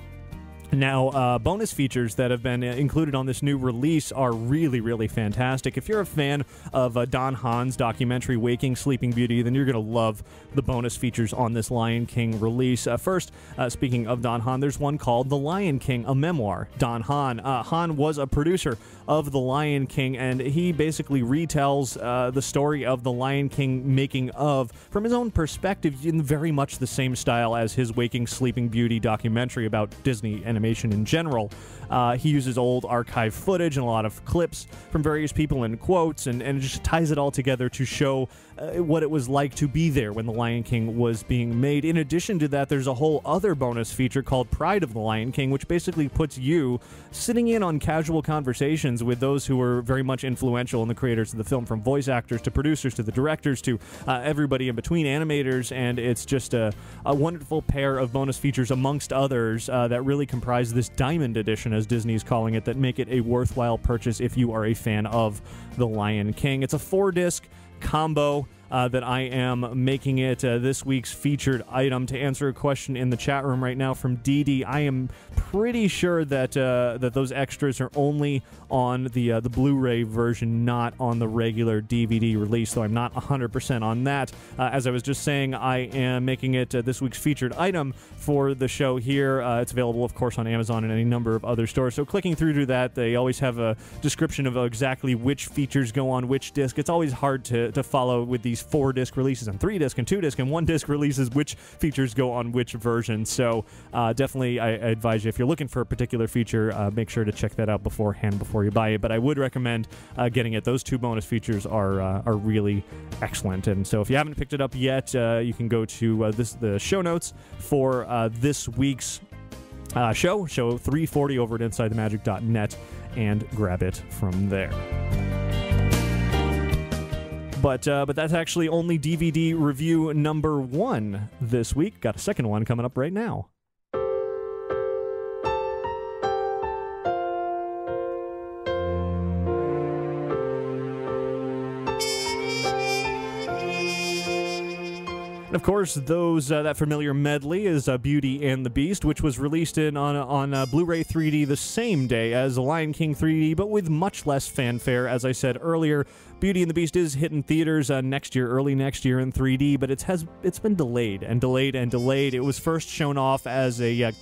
Now, bonus features that have been included on this new release are really, really fantastic. If you're a fan of Don Hahn's documentary Waking Sleeping Beauty, then you're going to love the bonus features on this Lion King release. First, speaking of Don Hahn, there's one called The Lion King, a memoir. Don Hahn. Hahn was a producer of The Lion King, and he basically retells the story of The Lion King making of from his own perspective in very much the same style as his Waking Sleeping Beauty documentary about Disney animation in general. He uses old archive footage and a lot of clips from various people and quotes, and just ties it all together to show what it was like to be there when The Lion King was being made. In addition to that, there's a whole other bonus feature called Pride of the Lion King, which basically puts you sitting in on casual conversations with those who were very much influential in the creators of the film, from voice actors to producers to the directors to everybody in between, animators, and it's just a wonderful pair of bonus features amongst others that really comprise this Diamond Edition, as Disney's calling it, that make it a worthwhile purchase if you are a fan of The Lion King. It's a 4-disc combo that I am making it this week's featured item. To answer a question in the chat room right now from Dee Dee, I am pretty sure that that those extras are only on the Blu-ray version, not on the regular DVD release, though I'm not 100% on that. As I was just saying, I am making it this week's featured item for the show here. It's available, of course, on Amazon and any number of other stores. So clicking through to that, they always have a description of exactly which features go on which disc. It's always hard to follow with these 4-disc releases and 3-disc and 2-disc and 1-disc releases which features go on which version. So definitely I advise you, if you're looking for a particular feature, make sure to check that out beforehand before you buy it. But I would recommend getting it. Those 2 bonus features are really excellent. And so if you haven't picked it up yet, you can go to the show notes for this week's show 340 over at InsideTheMagic.net and grab it from there. But that's actually only DVD review number 1 this week. Got a second one coming up right now. And of course, that familiar medley is Beauty and the Beast, which was released on Blu-ray 3D the same day as The Lion King 3D, but with much less fanfare. As I said earlier, Beauty and the Beast is hitting theaters next year, early next year in 3D, but it's been delayed and delayed and delayed. It was first shown off as a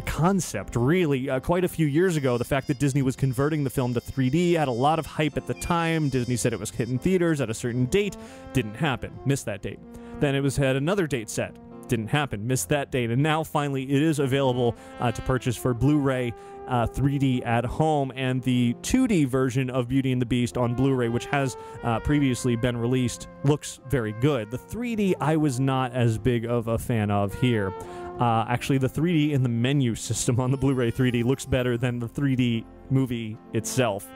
concept, really, quite a few years ago. The fact that Disney was converting the film to 3D had a lot of hype at the time. Disney said it was hitting theaters at a certain date. Didn't happen. Missed that date. Then it had another date set. Didn't happen. Missed that date. And now, finally, it is available to purchase for Blu-ray 3D at home. And the 2D version of Beauty and the Beast on Blu-ray, which has previously been released, looks very good. The 3D I was not as big of a fan of here. Actually, the 3D in the menu system on the Blu-ray 3D looks better than the 3D movie itself.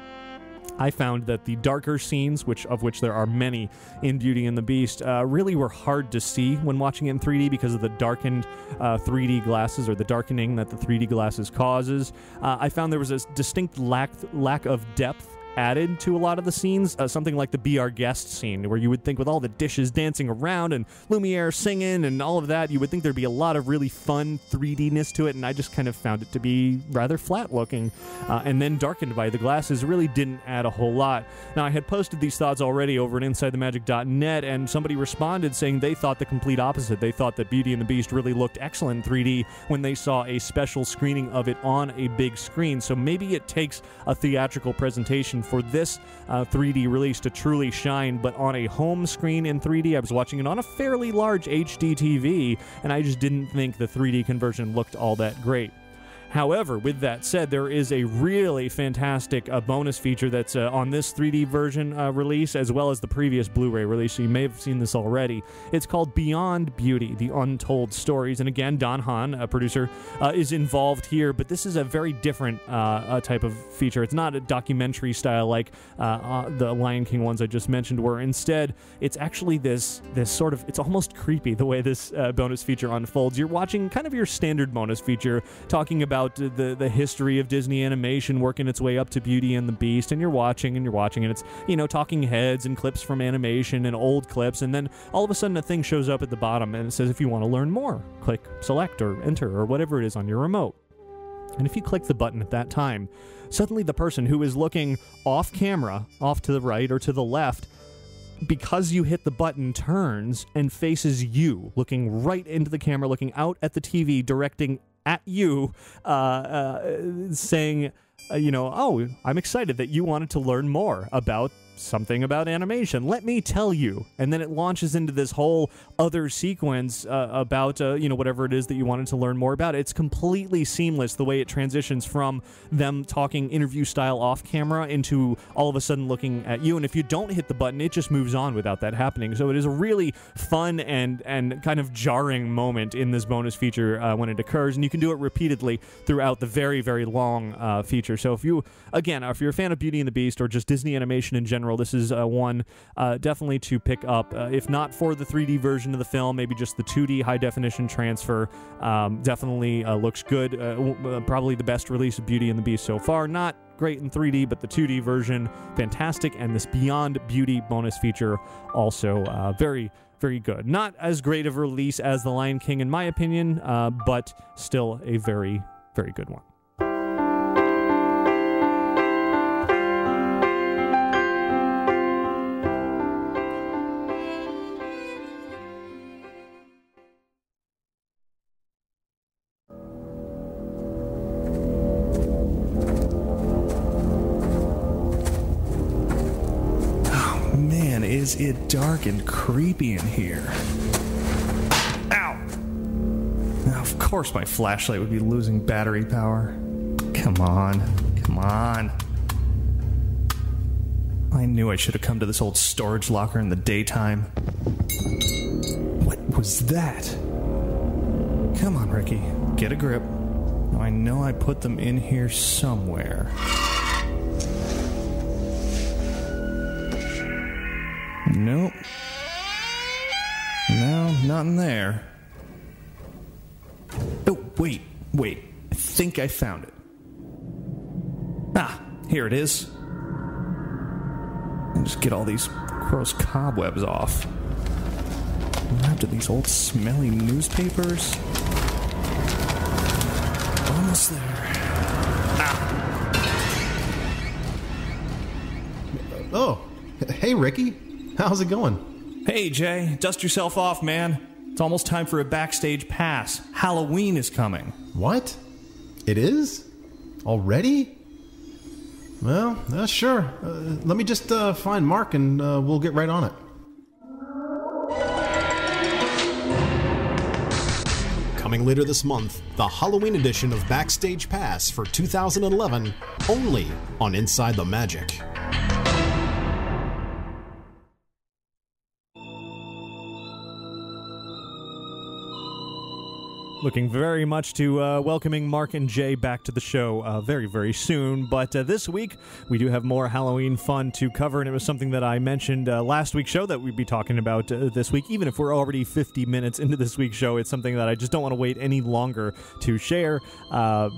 I found that the darker scenes, of which there are many in Beauty and the Beast, really were hard to see when watching it in 3D because of the darkened 3D glasses, or the darkening that the 3D glasses causes. I found there was a distinct lack of depth added to a lot of the scenes, something like the Be Our Guest scene, where you would think with all the dishes dancing around and Lumiere singing and all of that, you would think there'd be a lot of really fun 3D-ness to it, and I just kind of found it to be rather flat-looking. And then darkened by the glasses really didn't add a whole lot. Now, I had posted these thoughts already over at InsideTheMagic.net, and somebody responded saying they thought the complete opposite. They thought that Beauty and the Beast really looked excellent in 3D when they saw a special screening of it on a big screen. So maybe it takes a theatrical presentation for this 3D release to truly shine, but on a home screen in 3D, I was watching it on a fairly large HD TV, and I just didn't think the 3D conversion looked all that great. However, with that said, there is a really fantastic bonus feature that's on this 3D version release, as well as the previous Blu-ray release, so you may have seen this already. It's called Beyond Beauty, The Untold Stories, and again, Don Hahn, a producer, is involved here, but this is a very different type of feature. It's not a documentary style like the Lion King ones I just mentioned were. Instead, it's actually this sort of, it's almost creepy the way this bonus feature unfolds. You're watching kind of your standard bonus feature, talking about the history of Disney animation working its way up to Beauty and the Beast, and you're watching, and it's, talking heads and clips from animation and old clips, and then all of a sudden a thing shows up at the bottom and it says, if you want to learn more, click select or enter or whatever it is on your remote. And if you click the button at that time, suddenly the person who is looking off camera, off to the right or to the left, because you hit the button, turns and faces you, looking right into the camera, looking out at the TV, directing at you, saying, oh, I'm excited that you wanted to learn more about something about animation. Let me tell you. And then it launches into this whole other sequence about, whatever it is that you wanted to learn more about. It's completely seamless the way it transitions from them talking interview style off camera into all of a sudden looking at you. And if you don't hit the button, it just moves on without that happening. So it is a really fun and kind of jarring moment in this bonus feature when it occurs. And you can do it repeatedly throughout the very, very long feature. So if you're a fan of Beauty and the Beast or just Disney animation in general, this is one definitely to pick up. If not for the 3D version of the film, maybe just the 2D high-definition transfer. Definitely looks good. Probably the best release of Beauty and the Beast so far. Not great in 3D, but the 2D version, fantastic, and this Beyond Beauty bonus feature also very, very good. Not as great of a release as The Lion King, in my opinion, but still a very, very good one. Is it dark and creepy in here? Ow! Now, of course my flashlight would be losing battery power. Come on. Come on. I knew I should have come to this old storage locker in the daytime. What was that? Come on, Ricky. Get a grip. Now, I know I put them in here somewhere. Nope. No, not in there. Oh, wait. I think I found it. Ah, here it is. I'll just get all these gross cobwebs off. After these old smelly newspapers. Almost there. Ah. Oh, hey Ricky. How's it going? Hey, Jay, dust yourself off, man. It's almost time for a backstage pass. Halloween is coming. What? It is? Already? Well, sure. Let me just find Mark and we'll get right on it. Coming later this month, the Halloween edition of Backstage Pass for 2011, only on Inside the Magic. Looking very much to welcoming Mark and Jay back to the show very, very soon. But this week, we do have more Halloween fun to cover, and it was something that I mentioned last week's show that we'd be talking about this week. Even if we're already 50 minutes into this week's show, it's something that I just don't want to wait any longer to share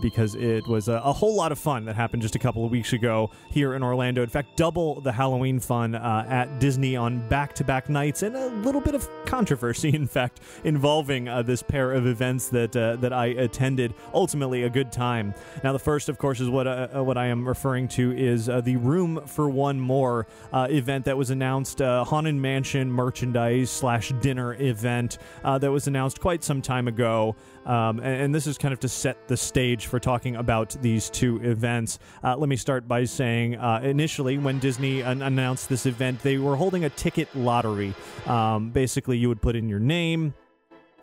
because it was a whole lot of fun that happened just a couple of weeks ago here in Orlando. In fact, double the Halloween fun at Disney on back-to-back nights, and a little bit of controversy, in fact, involving this pair of events that I attended. Ultimately, a good time. Now, the first, of course, is what I am referring to is the Room for One More event that was announced, Haunted Mansion merchandise / dinner event that was announced quite some time ago. And this is kind of to set the stage for talking about these two events. Let me start by saying, initially, when Disney announced this event, they were holding a ticket lottery. Basically, you would put in your name,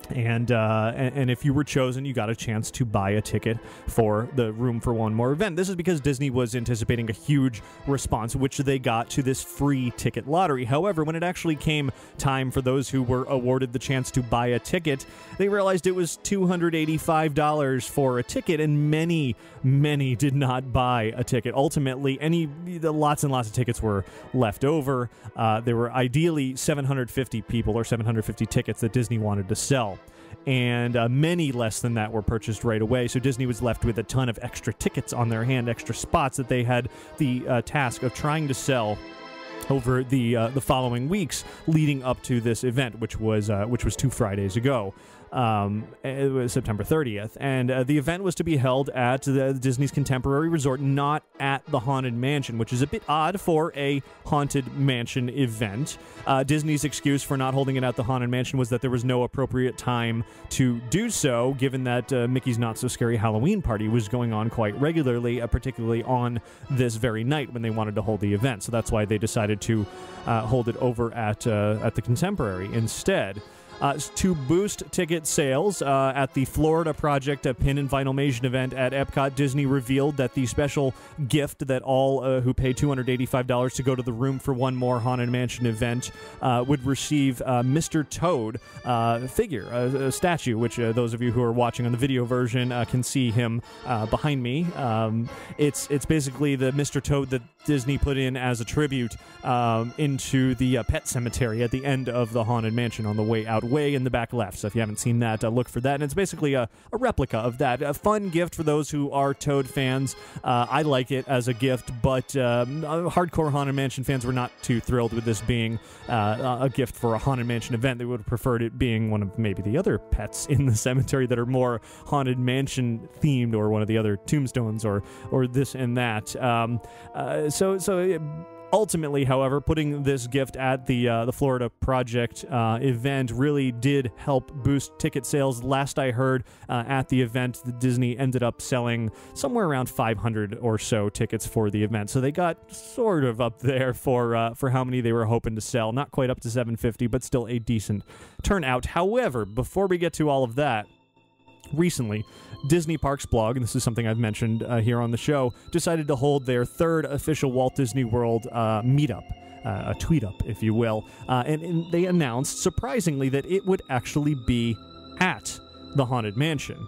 and if you were chosen, you got a chance to buy a ticket for the Room for One More event. This is because Disney was anticipating a huge response, which they got to this free ticket lottery. However, when it actually came time for those who were awarded the chance to buy a ticket, they realized it was $285 for a ticket, and many did not buy a ticket. Ultimately, lots and lots of tickets were left over. There were ideally 750 people or 750 tickets that Disney wanted to sell. And many less than that were purchased right away. So Disney was left with a ton of extra tickets on their hand, extra spots that they had the task of trying to sell over the following weeks leading up to this event, which was 2 Fridays ago. It was September 30th, and the event was to be held at Disney's Contemporary Resort, not at the Haunted Mansion, which is a bit odd for a Haunted Mansion event. Disney's excuse for not holding it at the Haunted Mansion was that there was no appropriate time to do so, given that Mickey's Not So Scary Halloween Party was going on quite regularly, particularly on this very night when they wanted to hold the event. So that's why they decided to hold it over at the Contemporary instead. To boost ticket sales at the Florida Project, a pin and vinylmation event at Epcot, Disney revealed that the special gift that all who pay $285 to go to the Room for One More Haunted Mansion event would receive Mr. Toad figure, a statue, which those of you who are watching on the video version can see him behind me. It's basically the Mr. Toad that Disney put in as a tribute into the pet cemetery at the end of the Haunted Mansion on the way out way in the back left. So if you haven't seen that, look for that. And it's basically a replica of that. A fun gift for those who are Toad fans. I like it as a gift, but hardcore Haunted Mansion fans were not too thrilled with this being a gift for a Haunted Mansion event. They would have preferred it being one of maybe the other pets in the cemetery that are more Haunted Mansion themed, or one of the other tombstones, or this and that. Ultimately, however, putting this gift at the Florida Project event really did help boost ticket sales. Last I heard, at the event, the Disney ended up selling somewhere around 500 or so tickets for the event. So they got sort of up there for how many they were hoping to sell. Not quite up to 750, but still a decent turnout. However, before we get to all of that, recently, Disney Parks Blog, and this is something I've mentioned here on the show, decided to hold their third official Walt Disney World meetup, a tweet-up, if you will, and they announced, surprisingly, that it would actually be at the Haunted Mansion.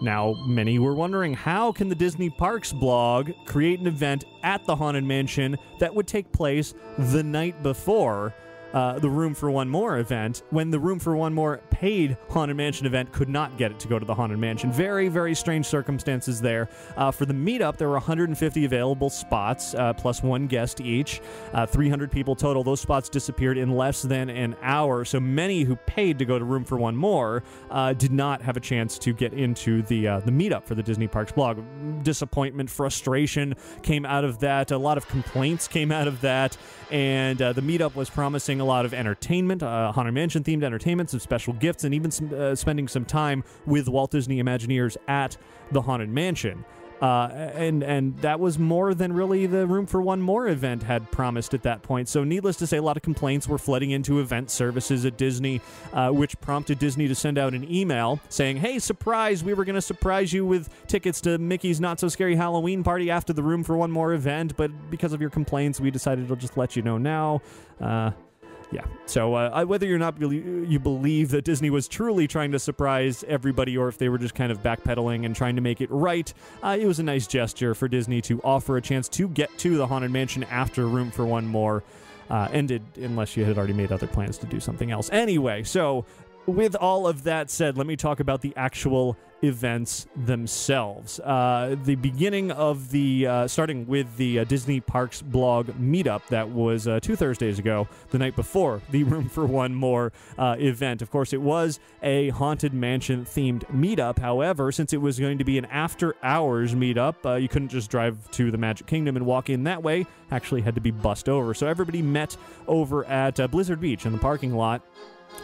Now, many were wondering, how can the Disney Parks Blog create an event at the Haunted Mansion that would take place the night before the Room for One More event, when the Room for One More paid Haunted Mansion event could not get it to go to the Haunted Mansion? Very, very strange circumstances there. For the meetup, there were 150 available spots, plus one guest each. 300 people total. Those spots disappeared in less than an hour, so many who paid to go to Room for One More did not have a chance to get into the meetup for the Disney Parks Blog. Disappointment, frustration came out of that. A lot of complaints came out of that, and the meetup was promising a lot of entertainment, Haunted Mansion-themed entertainment, some special gifts, and even spending some time with Walt Disney Imagineers at the Haunted Mansion. And that was more than really the Room for One More event had promised at that point. So needless to say, a lot of complaints were flooding into event services at Disney, which prompted Disney to send out an email saying, hey, surprise, we were going to surprise you with tickets to Mickey's Not So Scary Halloween Party after the Room for One More event, but because of your complaints, we decided to just let you know now. Yeah, so whether or not you believe that Disney was truly trying to surprise everybody, or if they were just kind of backpedaling and trying to make it right, it was a nice gesture for Disney to offer a chance to get to the Haunted Mansion after Room for One More ended, unless you had already made other plans to do something else. Anyway, so with all of that said, let me talk about the actual events themselves. The beginning of the, starting with the Disney Parks Blog meetup that was 2 Thursdays ago, the night before the Room for One More event. Of course, it was a Haunted Mansion themed meetup. However, since it was going to be an after-hours meetup, you couldn't just drive to the Magic Kingdom and walk in that way. Actually had to be bussed over. So everybody met over at Blizzard Beach in the parking lot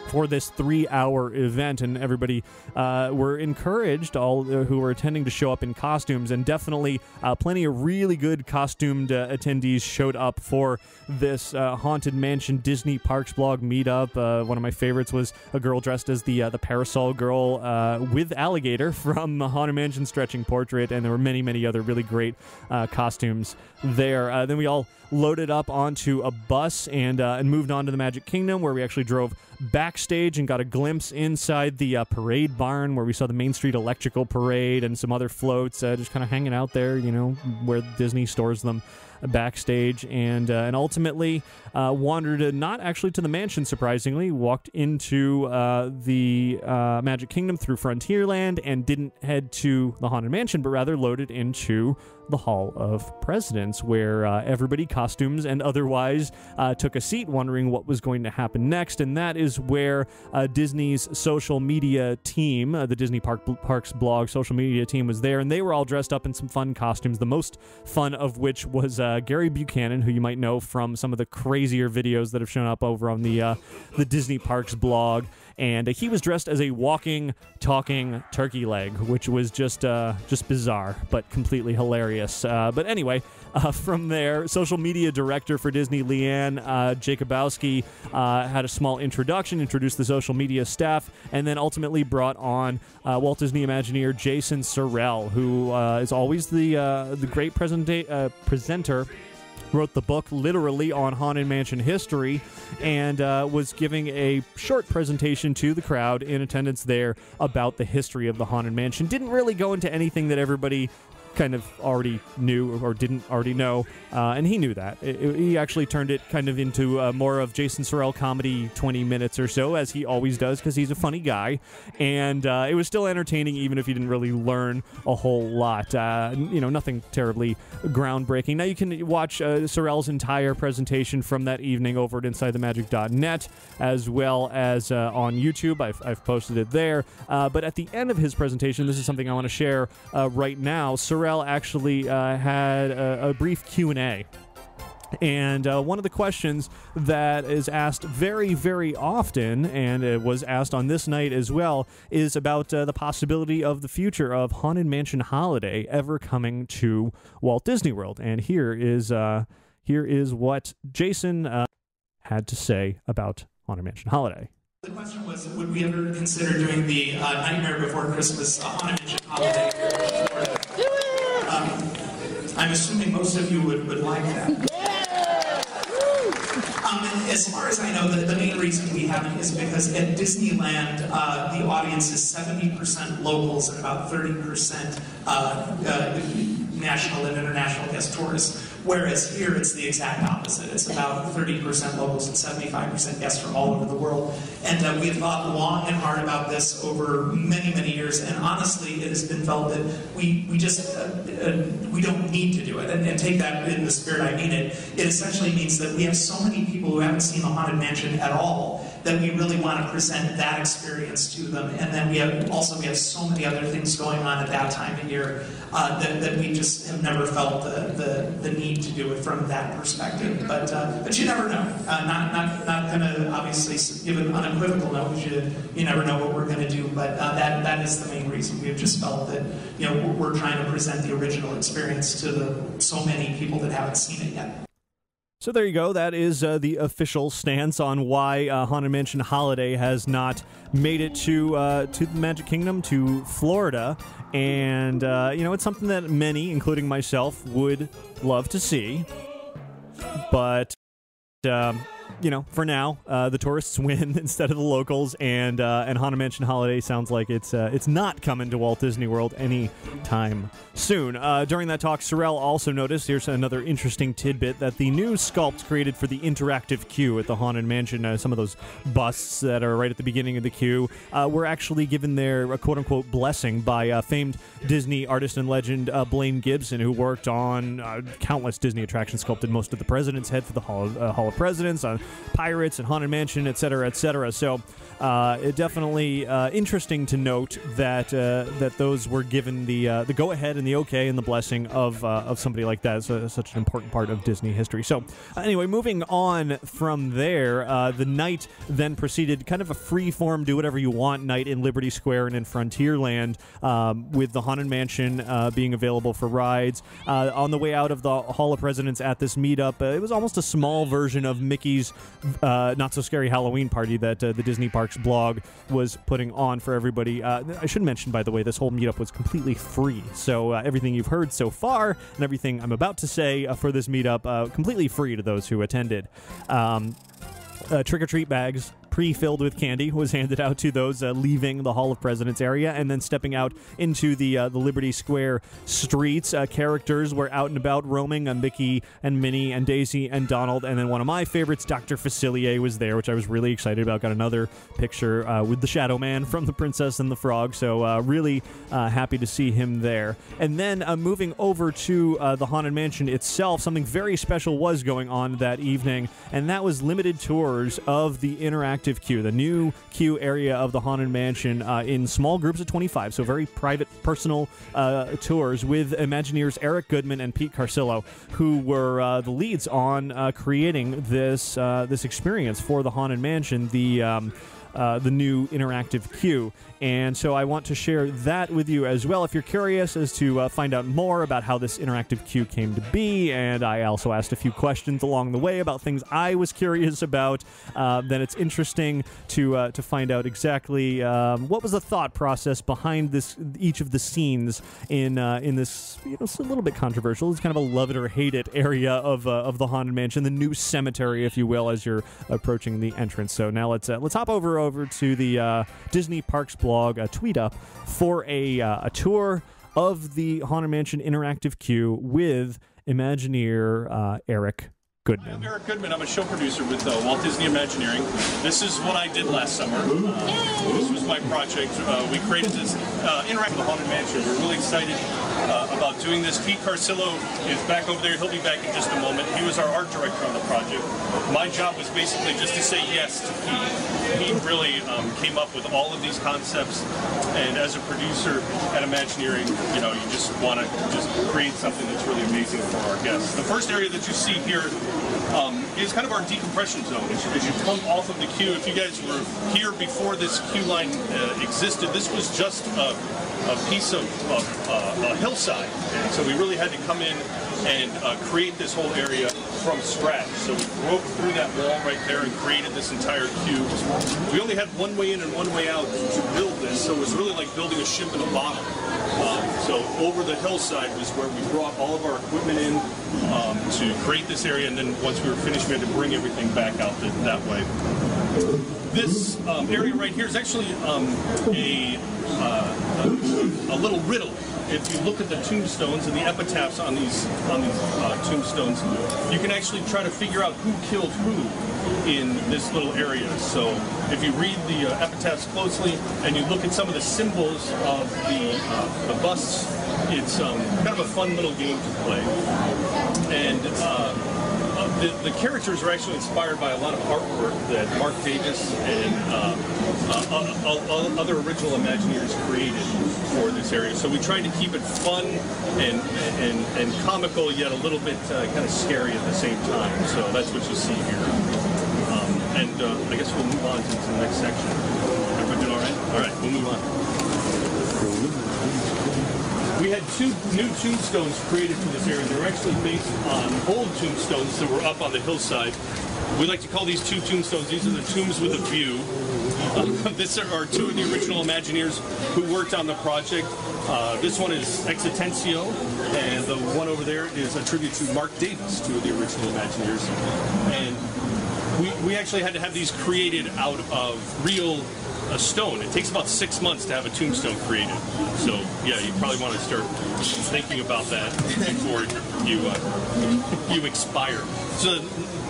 for this 3-hour event, and everybody were encouraged, all who were attending, to show up in costumes, and definitely plenty of really good costumed attendees showed up for this Haunted Mansion Disney Parks Blog meetup. One of my favorites was a girl dressed as the Parasol Girl with Alligator from the Haunted Mansion Stretching Portrait, and there were many, many other really great costumes there. Then we all loaded up onto a bus and moved on to the Magic Kingdom, where we actually drove backstage and got a glimpse inside the parade barn, where we saw the Main Street Electrical Parade and some other floats just kind of hanging out there, you know, where Disney stores them backstage, and ultimately wandered not actually to the mansion, surprisingly, walked into the Magic Kingdom through Frontierland and didn't head to the Haunted Mansion, but rather loaded into the Hall of Presidents, where everybody, costumes and otherwise, took a seat wondering what was going to happen next. And that is where Disney's social media team, the Disney Parks Blog social media team, was there, and they were all dressed up in some fun costumes, the most fun of which was Gary Buchanan, who you might know from some of the crazier videos that have shown up over on the Disney Parks Blog. And he was dressed as a walking, talking turkey leg, which was just bizarre, but completely hilarious. But anyway, from there, social media director for Disney, Leanne Jacobowski, had a small introduction, introduced the social media staff, and then ultimately brought on Walt Disney Imagineer Jason Sorrell, who is always the great presenter. Wrote the book literally on Haunted Mansion history, and was giving a short presentation to the crowd in attendance there about the history of the Haunted Mansion. Didn't really go into anything that everybody kind of already knew or didn't already know, and he knew that. He actually turned it kind of into more of Jason Sorrell comedy, 20 minutes or so, as he always does, because he's a funny guy, and it was still entertaining even if you didn't really learn a whole lot. Nothing terribly groundbreaking. Now you can watch Sorrell's entire presentation from that evening over at InsideTheMagic.net, as well as on YouTube. I've posted it there. But at the end of his presentation, this is something I want to share right now. Sorrell actually had a brief Q&A. And one of the questions that is asked very, very often, and it was asked on this night as well, is about the possibility of the future of Haunted Mansion Holiday ever coming to Walt Disney World. And here is what Jason had to say about Haunted Mansion Holiday. The question was, would we ever consider doing the Nightmare Before Christmas Haunted Mansion Holiday here in Florida? I'm assuming most of you would like that. As far as I know, the main reason we haven't is because at Disneyland, the audience is 70% locals and about 30% national and international guest tourists. Whereas here, it's the exact opposite. It's about 30% locals and 75% guests from all over the world. And we've thought long and hard about this over many, many years. And honestly, it has been felt that we just we don't need to do it. And take that in the spirit I mean it. It essentially means that we have so many people who haven't seen the Haunted Mansion at all that we really want to present that experience to them. And then we have so many other things going on at that time of year that we just have never felt the need to do it from that perspective. But you never know. Not going to obviously give an unequivocal no. You never know what we're going to do. But that is the main reason. We've just felt that we're trying to present the original experience to so many people that haven't seen it yet. So there you go. That is the official stance on why Haunted Mansion Holiday has not made it to the Magic Kingdom, to Florida. And, it's something that many, including myself, would love to see. But, for now, the tourists win instead of the locals, and Haunted Mansion Holiday sounds like it's not coming to Walt Disney World anytime soon. During that talk, Sorrell also noticed, here's another interesting tidbit, that the new sculpt created for the interactive queue at the Haunted Mansion, some of those busts that are right at the beginning of the queue, were actually given their quote-unquote blessing by famed Disney artist and legend Blaine Gibson, who worked on countless Disney attractions, sculpted most of the President's Head for the Hall of Presidents, Pirates and Haunted Mansion, etc., etc. So it definitely interesting to note that that those were given the go-ahead and the okay and the blessing of somebody like that. It's such an important part of Disney history. So anyway, moving on from there, the night then proceeded kind of a free-form, do-whatever-you-want night in Liberty Square and in Frontierland, with the Haunted Mansion being available for rides. On the way out of the Hall of Presidents at this meetup, it was almost a small version of Mickey's not-so-scary Halloween party that the Disney Parks blog was putting on for everybody. I should mention, by the way, this whole meetup was completely free. So everything you've heard so far and everything I'm about to say for this meetup, completely free to those who attended. Trick-or-treat bags pre-filled with candy was handed out to those leaving the Hall of Presidents area, and then stepping out into the Liberty Square streets. Characters were out and about roaming. Mickey and Minnie and Daisy and Donald, and then one of my favorites, Dr. Facilier, was there, which I was really excited about. Got another picture with the Shadow Man from The Princess and the Frog, so really happy to see him there. And then moving over to the Haunted Mansion itself, something very special was going on that evening, and that was limited tours of the interactive queue, the new queue area of the Haunted Mansion, in small groups of 25, so very private, personal tours with Imagineers Eric Goodman and Pete Carcillo, who were the leads on creating this experience for the Haunted Mansion, the new interactive queue. And so I want to share that with you as well if you're curious as to find out more about how this interactive queue came to be. And I also asked a few questions along the way about things I was curious about. Then it's interesting to find out exactly what was the thought process behind each of the scenes in this, it's a little bit controversial. It's kind of a love it or hate it area of the Haunted Mansion, the new cemetery, if you will, as you're approaching the entrance. So now let's hop over to the Disney Parks blog, tweet up for a tour of the Haunted Mansion Interactive Queue with Imagineer Eric Goodman. I'm Eric Goodman. I'm a show producer with Walt Disney Imagineering. This is what I did last summer. This was my project. We created this interactive Haunted Mansion. We're really excited about doing this. Pete Carcillo is back over there. He'll be back in just a moment. He was our art director on the project. My job was basically just to say yes to Pete. He really came up with all of these concepts, and as a producer at Imagineering, you know, you just want to just create something that's really amazing for our guests. The first area that you see here is kind of our decompression zone. As you come off of the queue, if you guys were here before this queue line existed, this was just a piece of a hillside. And so we really had to come in and create this whole area from scratch. So we broke through that wall right there and created this entire queue. We only had one way in and one way out to build this, so it was really like building a ship in a bottle. So over the hillside was where we brought all of our equipment in to create this area, and then once we were finished, we had to bring everything back out that way. This area right here is actually a little riddle. If you look at the tombstones and the epitaphs on these tombstones, you can actually try to figure out who killed who in this little area. So if you read the epitaphs closely and you look at some of the symbols of the busts, it's kind of a fun little game to play. And the characters are actually inspired by a lot of artwork that Mark Davis and other original Imagineers created for this area. So we tried to keep it fun and comical, yet a little bit kind of scary at the same time. So that's what you see here. I guess we'll move on to the next section. Everybody doing all right? All right, we'll move on. We had two new tombstones created for this area. They were actually based on old tombstones that were up on the hillside. We like to call these two tombstones, these are the tombs with a view. These are two of the original Imagineers who worked on the project. This one is Existencio, and the one over there is a tribute to Mark Davis, two of the original Imagineers. And we actually had to have these created out of real stone. It takes about 6 months to have a tombstone created. So yeah, you probably want to start thinking about that before you expire. It's a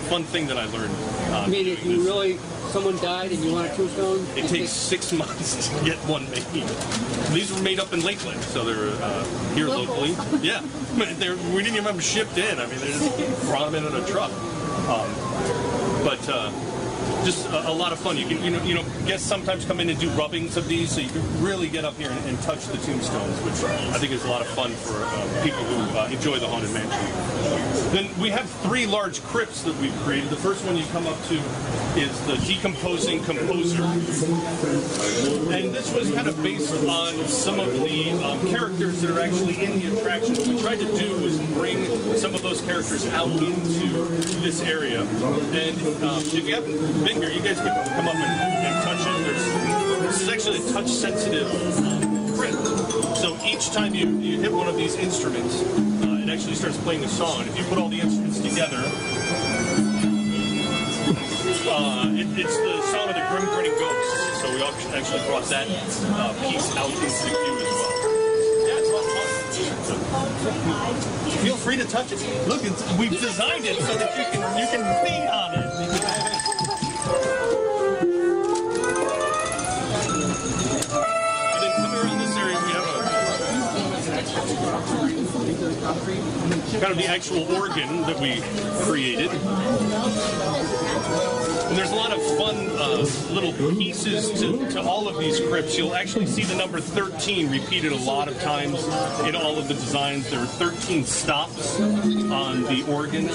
fun thing that I learned. I mean, if you really, someone died and you want a tombstone? It takes 6 months to get one made. These were made up in Lakeland, so they're here locally. Yeah, we didn't even have them shipped in. I mean, they just brought them in a truck. Just a lot of fun. You can, guests sometimes come in and do rubbings of these, so you can really get up here and touch the tombstones, which I think is a lot of fun for people who enjoy the Haunted Mansion. Then we have 3 large crypts that we've created. The first one you come up to is the Decomposing Composer. And this was kind of based on some of the characters that are actually in the attraction. What we tried to do was bring some of those characters out into this area. And if you haven't been here, you guys can come up and touch it. This is actually a touch-sensitive crypt. So each time you hit one of these instruments, it actually starts playing a song. And if you put all the instruments together, it's the song of the Grim Grinning Ghosts. So we actually brought that piece out into the queue as well. Yeah, it's a lot of fun. Feel free to touch it. Look, we've designed it so that you can lean on it. And then coming around this area, we have kind of the actual organ that we created. And there's a lot of fun little pieces to all of these crypts. You'll actually see the number 13 repeated a lot of times in all of the designs. There are 13 stops on the organ.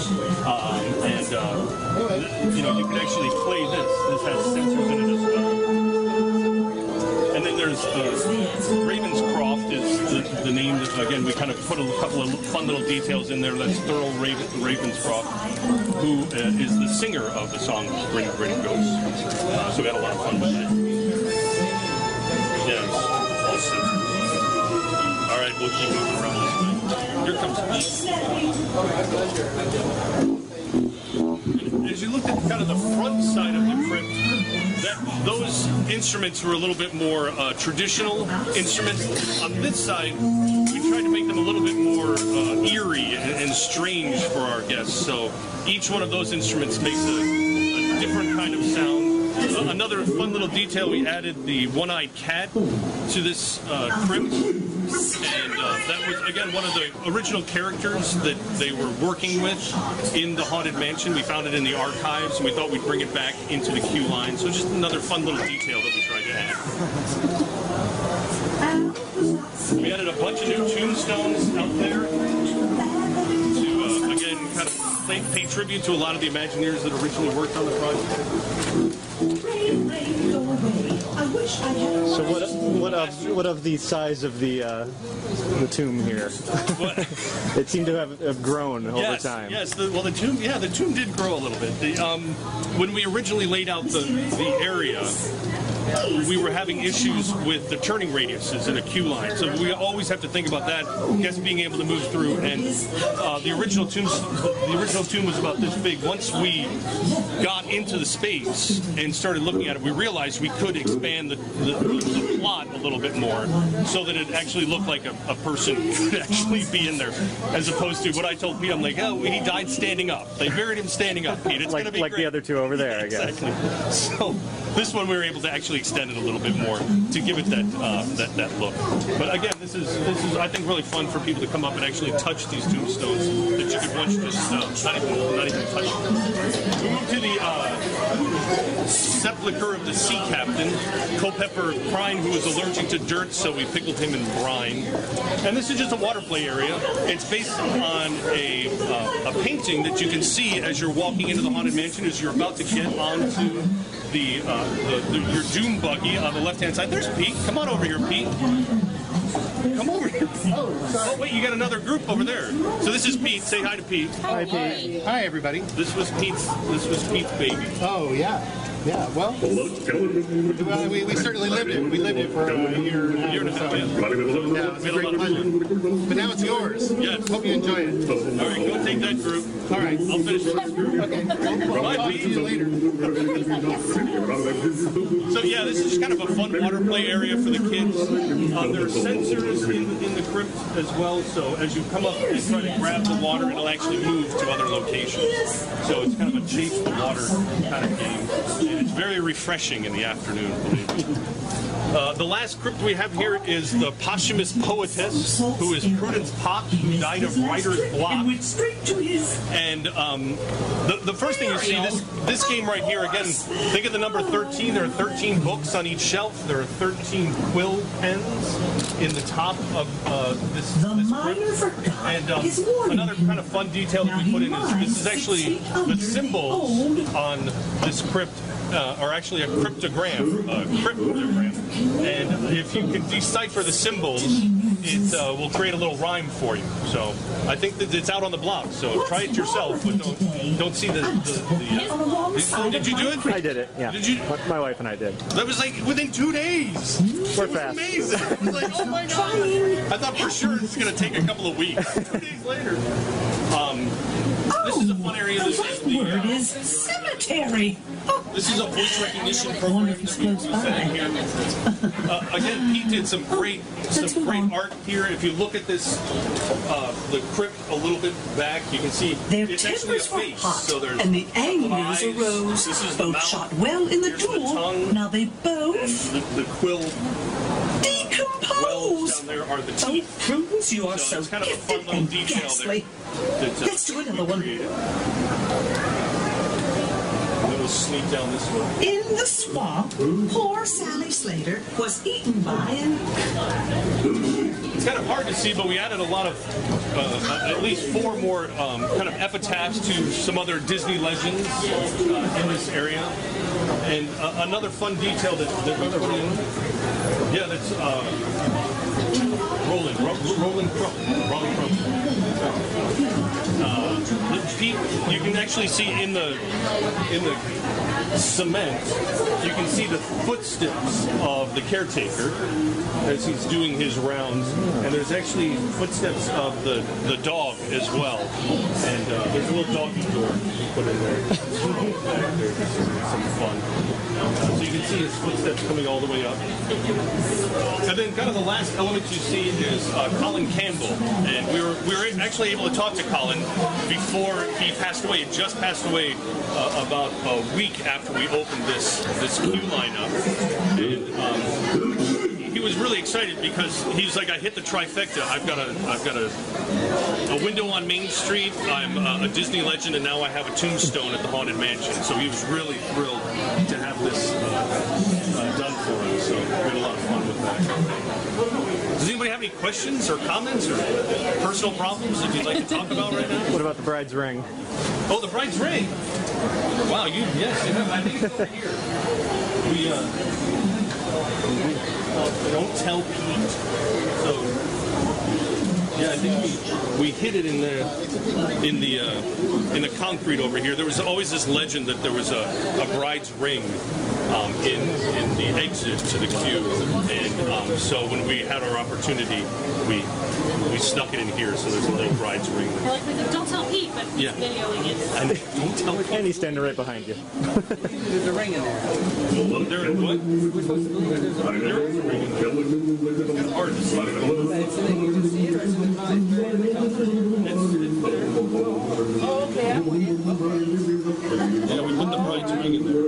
You can actually play this. This has sensors in it as well. And then there's Ravenscroft is the name that, again, we kind of put a couple of fun little details in there. That's Thurl Ravenscroft, who is the singer of the song Grinning Ghosts. So we had a lot of fun with that. Yeah, all sensors. All right, we'll keep moving around this way. Here comes Pete. As you look at kind of the front side of the crypt, those instruments were a little bit more traditional instruments. On this side, we tried to make them a little bit more eerie and strange for our guests. So each one of those instruments makes a different kind of sound. Another fun little detail, we added the one-eyed cat to this crypt. And that was, again, one of the original characters that they were working with in the Haunted Mansion. We found it in the archives, and we thought we'd bring it back into the queue line. So just another fun little detail that we tried to add. We added a bunch of new tombstones out there to, again, kind of pay tribute to a lot of the Imagineers that originally worked on the project. So what of the size of the tomb here? It seemed to have grown over time. Yes. The tomb did grow a little bit. When we originally laid out the area, we were having issues with the turning radiuses in a queue line, so we always have to think about that, guests being able to move through. And the original tomb was about this big. Once we got into the space and started looking at it, we realized we could expand the plot a little bit more, so that it actually looked like a person could actually be in there, as opposed to what I told Pete. I'm like, oh, he died standing up. They buried him standing up, Pete. It's going to be like great. The other two over there, I guess. Exactly. So this one we were able to actually extend it a little bit more to give it that look. But again, this is I think really fun for people to come up and actually touch these tombstones that you could once just not even touch. We moved to the sepulcher of the sea captain, Culpepper Prine, who was allergic to dirt, so we pickled him in brine. And this is just a water play area. It's based on a painting that you can see as you're walking into the Haunted Mansion, as you're about to get onto your doom buggy on the left-hand side. There's Pete. Come on over here, Pete. Come over here. Oh, wait, you got another group over there. So this is Pete. Say hi to Pete. Hi, Pete. Hi, everybody. This was Pete's baby. Oh, yeah. Yeah, well, we certainly lived it. We lived it for a year and a half. Yeah, it was a great pleasure. But now it's yours. Yes. Hope you enjoy it. All right, go take that group. All right. I'll finish this group. Okay. I'll talk to you later. So yeah, this is kind of a fun water play area for the kids. There are sensors in the crypt as well, so as you come up and try to grab the water, it'll actually move to other locations. So it's kind of a chase the water kind of game. And it's very refreshing in the afternoon, believe me. The last crypt we have here is the posthumous poetess, who is Prudence Pock, who died of writer's block. And the first thing you see, this game right here, again, think of the number 13. There are 13 books on each shelf. There are 13 quill pens in the top of this crypt. And another kind of fun detail that we put in is this is actually the symbols on this crypt. Are actually a cryptogram, and if you can decipher the symbols, it will create a little rhyme for you. So I think that it's out on the blog. So try it yourself, but don't see the did you do it? I did it. Yeah. Did you? My wife and I did. That was like within 2 days. We're it was fast. amazing. It was like, oh my god! I thought for sure it's going to take a couple of weeks. 2 days later. This is a fun area. The right word is cemetery. This is a voice recognition program that we set in here. Again, Pete did some great art here. If you look at this, the crypt a little bit back, you can see it's actually a face. So there's and the angles arose. Both shot well in the duel. Now they both the quill decompose. down there are the Oh, teeth. Prudence, you are so it's kind of a gifted fun little and detail ghastly. Let's do another one. Then we'll sneak down this one. In the swamp, poor Sally Slater was eaten by an... It's kind of hard to see, but we added a lot of, at least 4 more kind of epitaphs to some other Disney legends in this area. And another fun detail that we put in, yeah, that's Roland Crump. Pete, you can actually see in the cement, you can see the footsteps of the caretaker as he's doing his rounds, and there's actually footsteps of the dog as well. And there's a little doggy door you put in there. Back there, some fun. So you can see his footsteps coming all the way up. And then kind of the last element you see is Colin Campbell. And we were actually able to talk to Colin before he passed away. He just passed away about a week after we opened this queue lineup. And he was really excited because he was like, I hit the trifecta. I've got a window on Main Street. I'm a Disney legend, and now I have a tombstone at the Haunted Mansion. So he was really thrilled to have this done for him. So we had a lot of fun with that. Does anybody have any questions or comments or personal problems that you'd like to talk about right now? What about the bride's ring? Oh, the bride's ring. Wow, yes, I think it's over here. Don't tell Pete. So, yeah, I think we hid it in the concrete over here. There was always this legend that there was a bride's ring in the exit to the queue, and so when we had our opportunity, we snuck it in here. So there's a little bride's ring. Don't tell Pete, but he's videoing it. And don't tell Pete. And he's standing right behind you. There's a ring in there. There is what? There is a ring in there. It's hard to see. Oh, okay. Yeah, we put the bride's ring in there.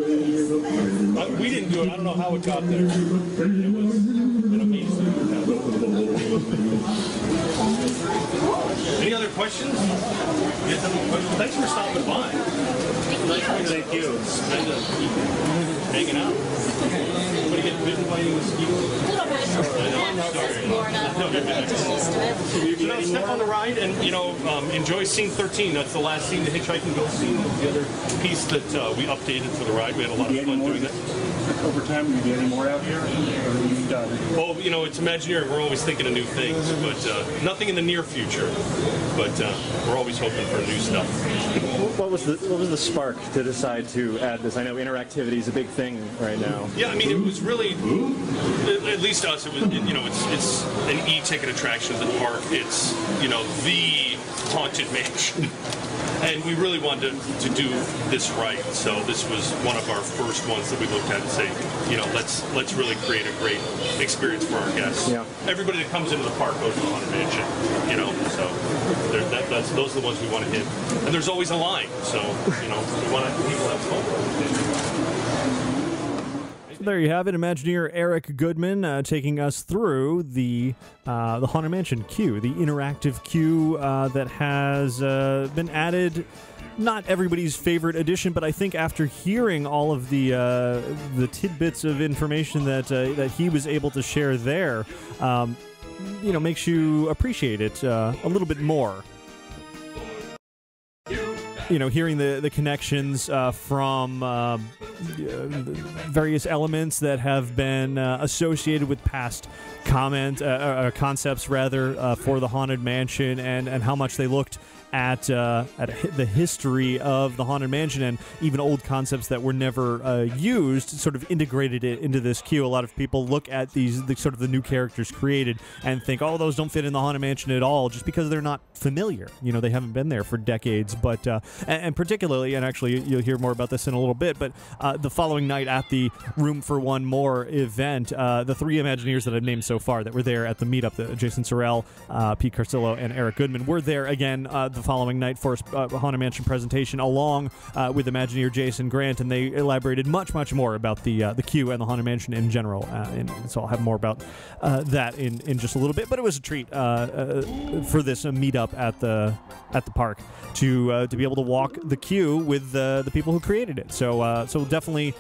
We didn't do it. I don't know how it got there. It was an amazing. Any other questions? Yes, any questions? Thanks for stopping by. Thank you. Spend a week hanging out. Anybody get bitten by any mosquitoes? So step on the ride and enjoy scene 13. That's the last scene, the hitchhiking ghost scene. That's the other piece that we updated for the ride. We had a lot of fun doing that. Over time, will you get any more out here? Or are you done? Well, it's Imagineering. We're always thinking of new things, but nothing in the near future. But we're always hoping for new stuff. What was the spark to decide to add this? I know interactivity is a big thing right now. Yeah, I mean, it was really, at least us, it was, it's an e-ticket attraction at the park. It's, the Haunted Mansion. And we really wanted to do this right. So this was one of our first ones that we looked at and say, let's really create a great experience for our guests. Yeah. Everybody that comes into the park goes to the Haunted Mansion, so those are the ones we want to hit. And there's always a line, so, we want to people have fun. There you have it, Imagineer Eric Goodman taking us through the Haunted Mansion queue, the interactive queue that has been added. Not everybody's favorite addition, but I think after hearing all of the tidbits of information that he was able to share there, makes you appreciate it a little bit more. Hearing the connections from various elements that have been associated with past concepts, for the Haunted Mansion, and how much they looked at the history of the Haunted Mansion, and even old concepts that were never used, sort of integrated it into this queue. A lot of people look at the new characters created and think, oh, those don't fit in the Haunted Mansion at all, just because they're not familiar. They haven't been there for decades. But and particularly, and actually you'll hear more about this in a little bit, but the following night at the Room for One More event, the three Imagineers that I've named so far that were there at the meetup, Jason Sorrell, Pete Carcillo, and Eric Goodman, were there again the following night for a Haunted Mansion presentation, along with Imagineer Jason Grant, and they elaborated much more about the queue and the Haunted Mansion in general. And so I'll have more about that in just a little bit. But it was a treat for this meetup at the park to be able to walk the queue with the people who created it. So definitely definitely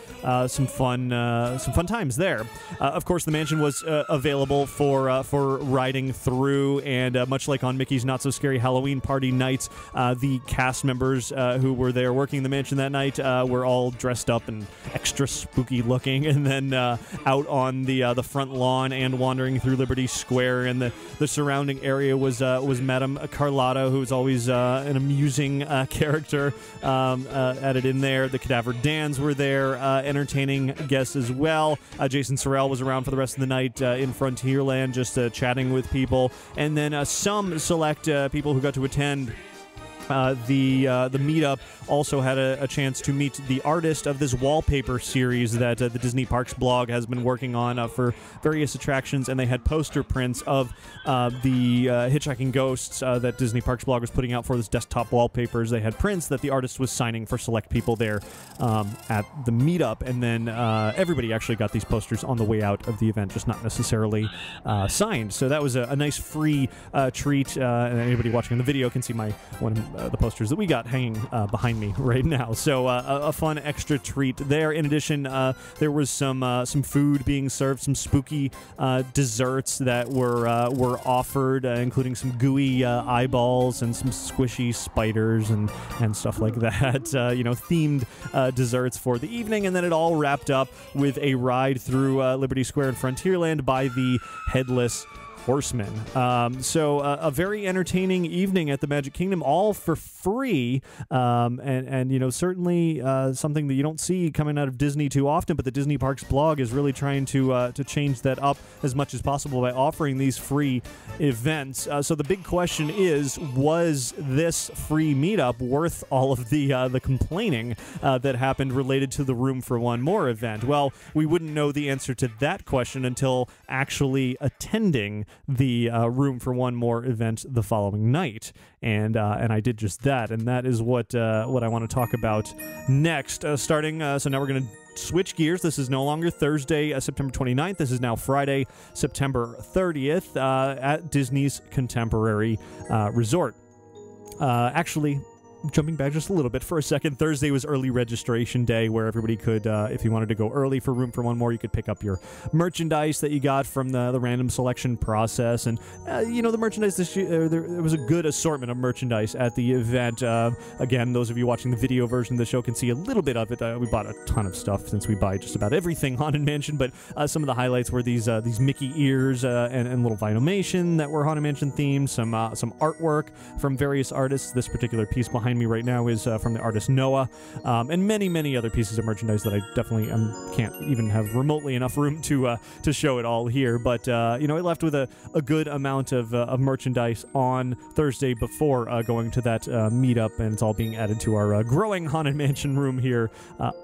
some fun times there. Of course, the mansion was available for riding through, and much like on Mickey's Not So Scary Halloween Party nights, the cast members who were there working the mansion that night were all dressed up and extra spooky looking, and then out on the front lawn and wandering through Liberty Square and the surrounding area was Madame Carlotta, who was always an amusing character added in there. The Cadaver Dans were there, entertaining guests as well. Jason Sorrell was around for the rest of the night in Frontierland, just chatting with people, and then some select people who got to attend the meetup also had a chance to meet the artist of this wallpaper series that the Disney Parks blog has been working on for various attractions, and they had poster prints of the Hitchhiking Ghosts that Disney Parks blog was putting out for this desktop wallpapers. They had prints that the artist was signing for select people there at the meetup, and then everybody actually got these posters on the way out of the event, just not necessarily signed. So that was a nice free treat, and anybody watching on the video can see one of the posters that we got hanging behind me right now. So a fun extra treat there. In addition, there was some food being served, some spooky desserts that were offered, including some gooey eyeballs and some squishy spiders and stuff like that. Themed desserts for the evening, and then it all wrapped up with a ride through Liberty Square and Frontierland by the Headless Horsemen. So a very entertaining evening at the Magic Kingdom, all for free, and certainly something that you don't see coming out of Disney too often. But the Disney Parks blog is really trying to change that up as much as possible by offering these free events. So the big question is, was this free meetup worth all of the complaining that happened related to the Room for One More event? Well, we wouldn't know the answer to that question until actually attending the Room for One More event the following night, and I did just that, and that is what I want to talk about next. Starting, so now we're going to switch gears. This is no longer Thursday, September 29th. This is now Friday, September 30th, at Disney's Contemporary Resort. Actually, jumping back just a little bit for a second, Thursday was early registration day, where everybody could, if you wanted to go early for Room for One More, you could pick up your merchandise that you got from the random selection process. And, the merchandise this year, there was a good assortment of merchandise at the event. Again, those of you watching the video version of the show can see a little bit of it. We bought a ton of stuff, since we buy just about everything Haunted Mansion, but some of the highlights were these Mickey ears and little Vinylmation that were Haunted Mansion themed, some artwork from various artists. This particular piece behind me right now is from the artist Noah, and many, many other pieces of merchandise that I definitely can't even have remotely enough room to show it all here. But it left with a good amount of merchandise on Thursday before going to that meetup, and it's all being added to our growing Haunted Mansion room here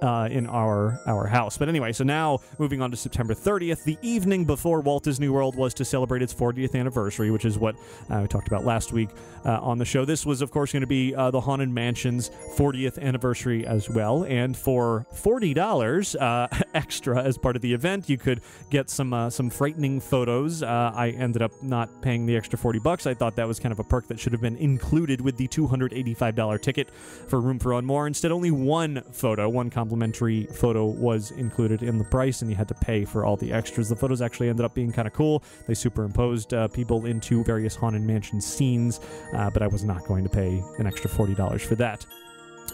in our house. But anyway, so now moving on to September 30th, the evening before Walt Disney World was to celebrate its 40th anniversary, which is what we talked about last week on the show. This was, of course, going to be the Haunted Mansion's 40th anniversary as well, and for $40 extra as part of the event, you could get some frightening photos. I ended up not paying the extra $40. I thought that was kind of a perk that should have been included with the $285 ticket for Room for One More. Instead, only one complimentary photo was included in the price, and you had to pay for all the extras. The photos actually ended up being kind of cool. They superimposed people into various Haunted Mansion scenes, but I was not going to pay an extra $40 for that.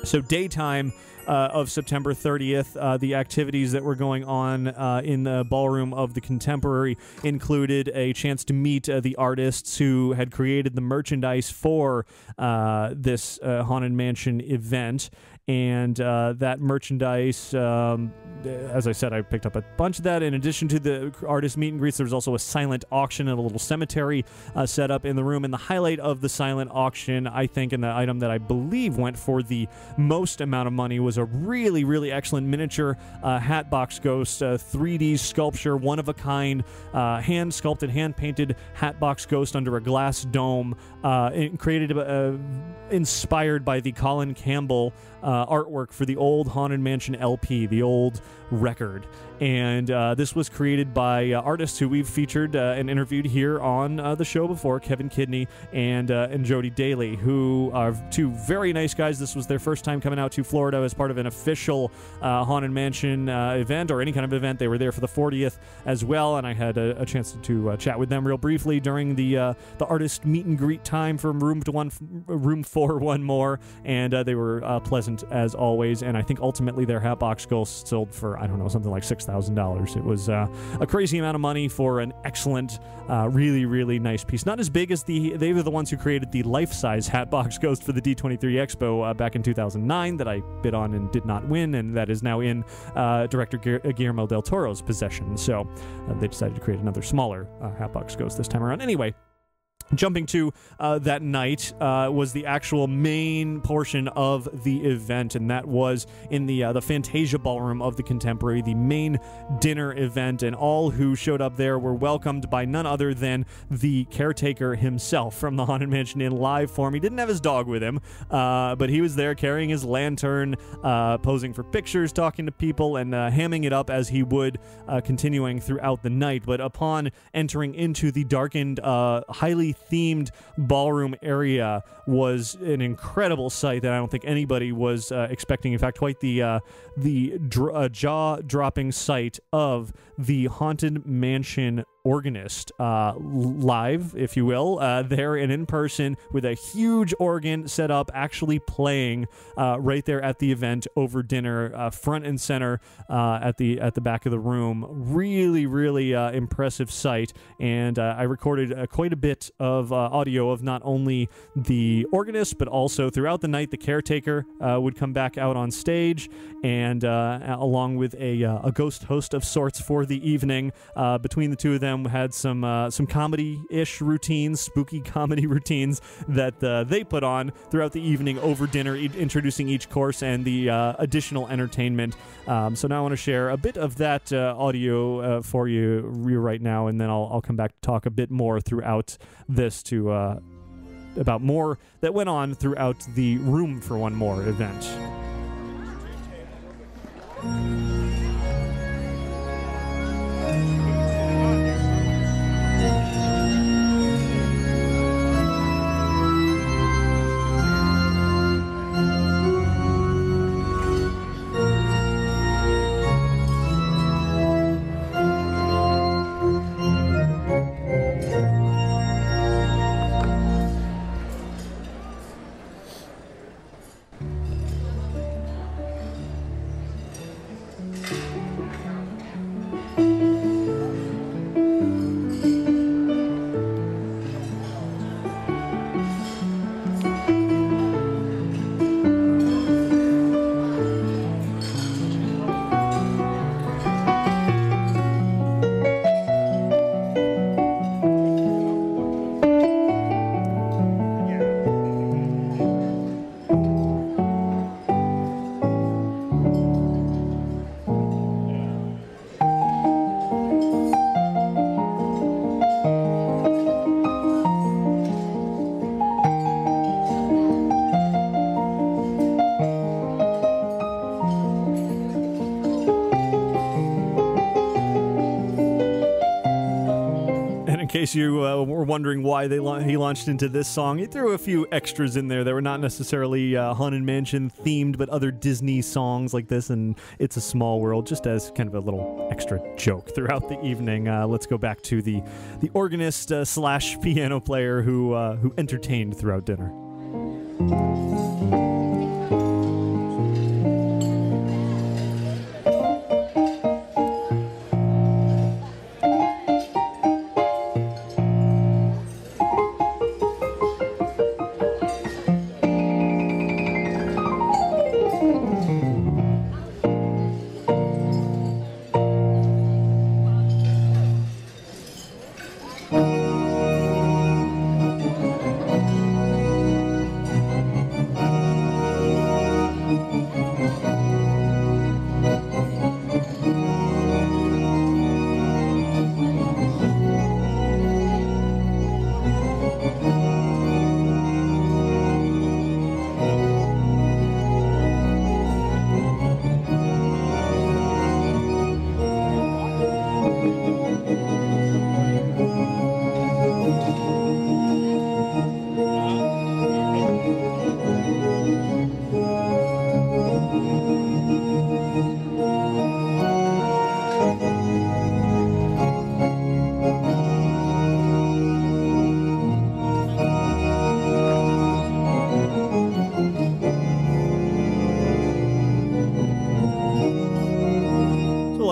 So daytime of September 30th, the activities that were going on in the ballroom of the Contemporary included a chance to meet the artists who had created the merchandise for this Haunted Mansion event. And that merchandise, as I said, I picked up a bunch of that. In addition to the artist meet and greets, there was also a silent auction and a little cemetery set up in the room. And the highlight of the silent auction, I think, and the item that I believe went for the most amount of money, was a really, really excellent miniature Hatbox Ghost, 3D sculpture, one of a kind, hand-sculpted, hand-painted Hatbox Ghost under a glass dome, created inspired by the Colin Campbell artwork for the old Haunted Mansion LP, the old record. And this was created by artists who we've featured and interviewed here on the show before, Kevin Kidney and Jody Daly, who are two very nice guys. This was their first time coming out to Florida as part of an official Haunted Mansion event or any kind of event. They were there for the 40th as well, and I had a chance to chat with them real briefly during the artist meet and greet time from room 4 more, and they were pleasant as always. And I think ultimately their Hatbox Ghost sold for, I don't know, something like $6,000. It was a crazy amount of money for an excellent, really, really nice piece. Not as big as they were the ones who created the life-size Hatbox Ghost for the D23 Expo back in 2009 that I bid on and did not win, and that is now in director Guillermo del Toro's possession. So they decided to create another smaller Hatbox Ghost this time around. Anyway, jumping to that night was the actual main portion of the event, and that was in the Fantasia Ballroom of the Contemporary, the main dinner event, and all who showed up there were welcomed by none other than the caretaker himself from the Haunted Mansion in live form. He didn't have his dog with him, but he was there carrying his lantern, posing for pictures, talking to people, and hamming it up as he would, continuing throughout the night. But upon entering into the darkened, highly themed ballroom area was an incredible sight that I don't think anybody was expecting. In fact, quite the jaw-dropping sight of the Haunted Mansion organist, live, if you will, there and in person with a huge organ set up, actually playing right there at the event over dinner, front and center at the back of the room. Really, really impressive sight, and I recorded quite a bit of audio of not only the organist, but also throughout the night the caretaker would come back out on stage, and along with a ghost host of sorts for the evening. Between the two of them had some comedy-ish routines, spooky comedy routines that they put on throughout the evening over dinner, introducing each course and the additional entertainment. So now I want to share a bit of that audio for you right now, and then I'll come back to talk a bit more throughout this about more that went on throughout the Room for One More event. In case you were wondering why he launched into this song, he threw a few extras in there that were not necessarily Haunted Mansion themed, but other Disney songs like this and It's a Small World, just as kind of a little extra joke throughout the evening. Let's go back to the organist slash piano player who entertained throughout dinner.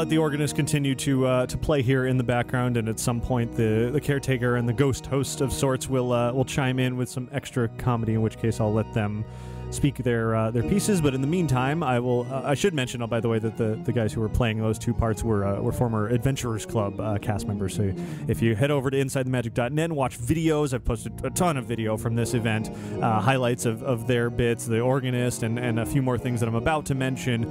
let the organist continue to play here in the background, and at some point the caretaker and the ghost host of sorts will chime in with some extra comedy, in which case I'll let them speak their pieces. But in the meantime, I should mention, by the way, that the guys who were playing those two parts were former Adventurers Club cast members. So if you head over to InsideTheMagic.net and watch videos, I've posted a ton of video from this event, highlights of their bits, the organist, and a few more things that I'm about to mention.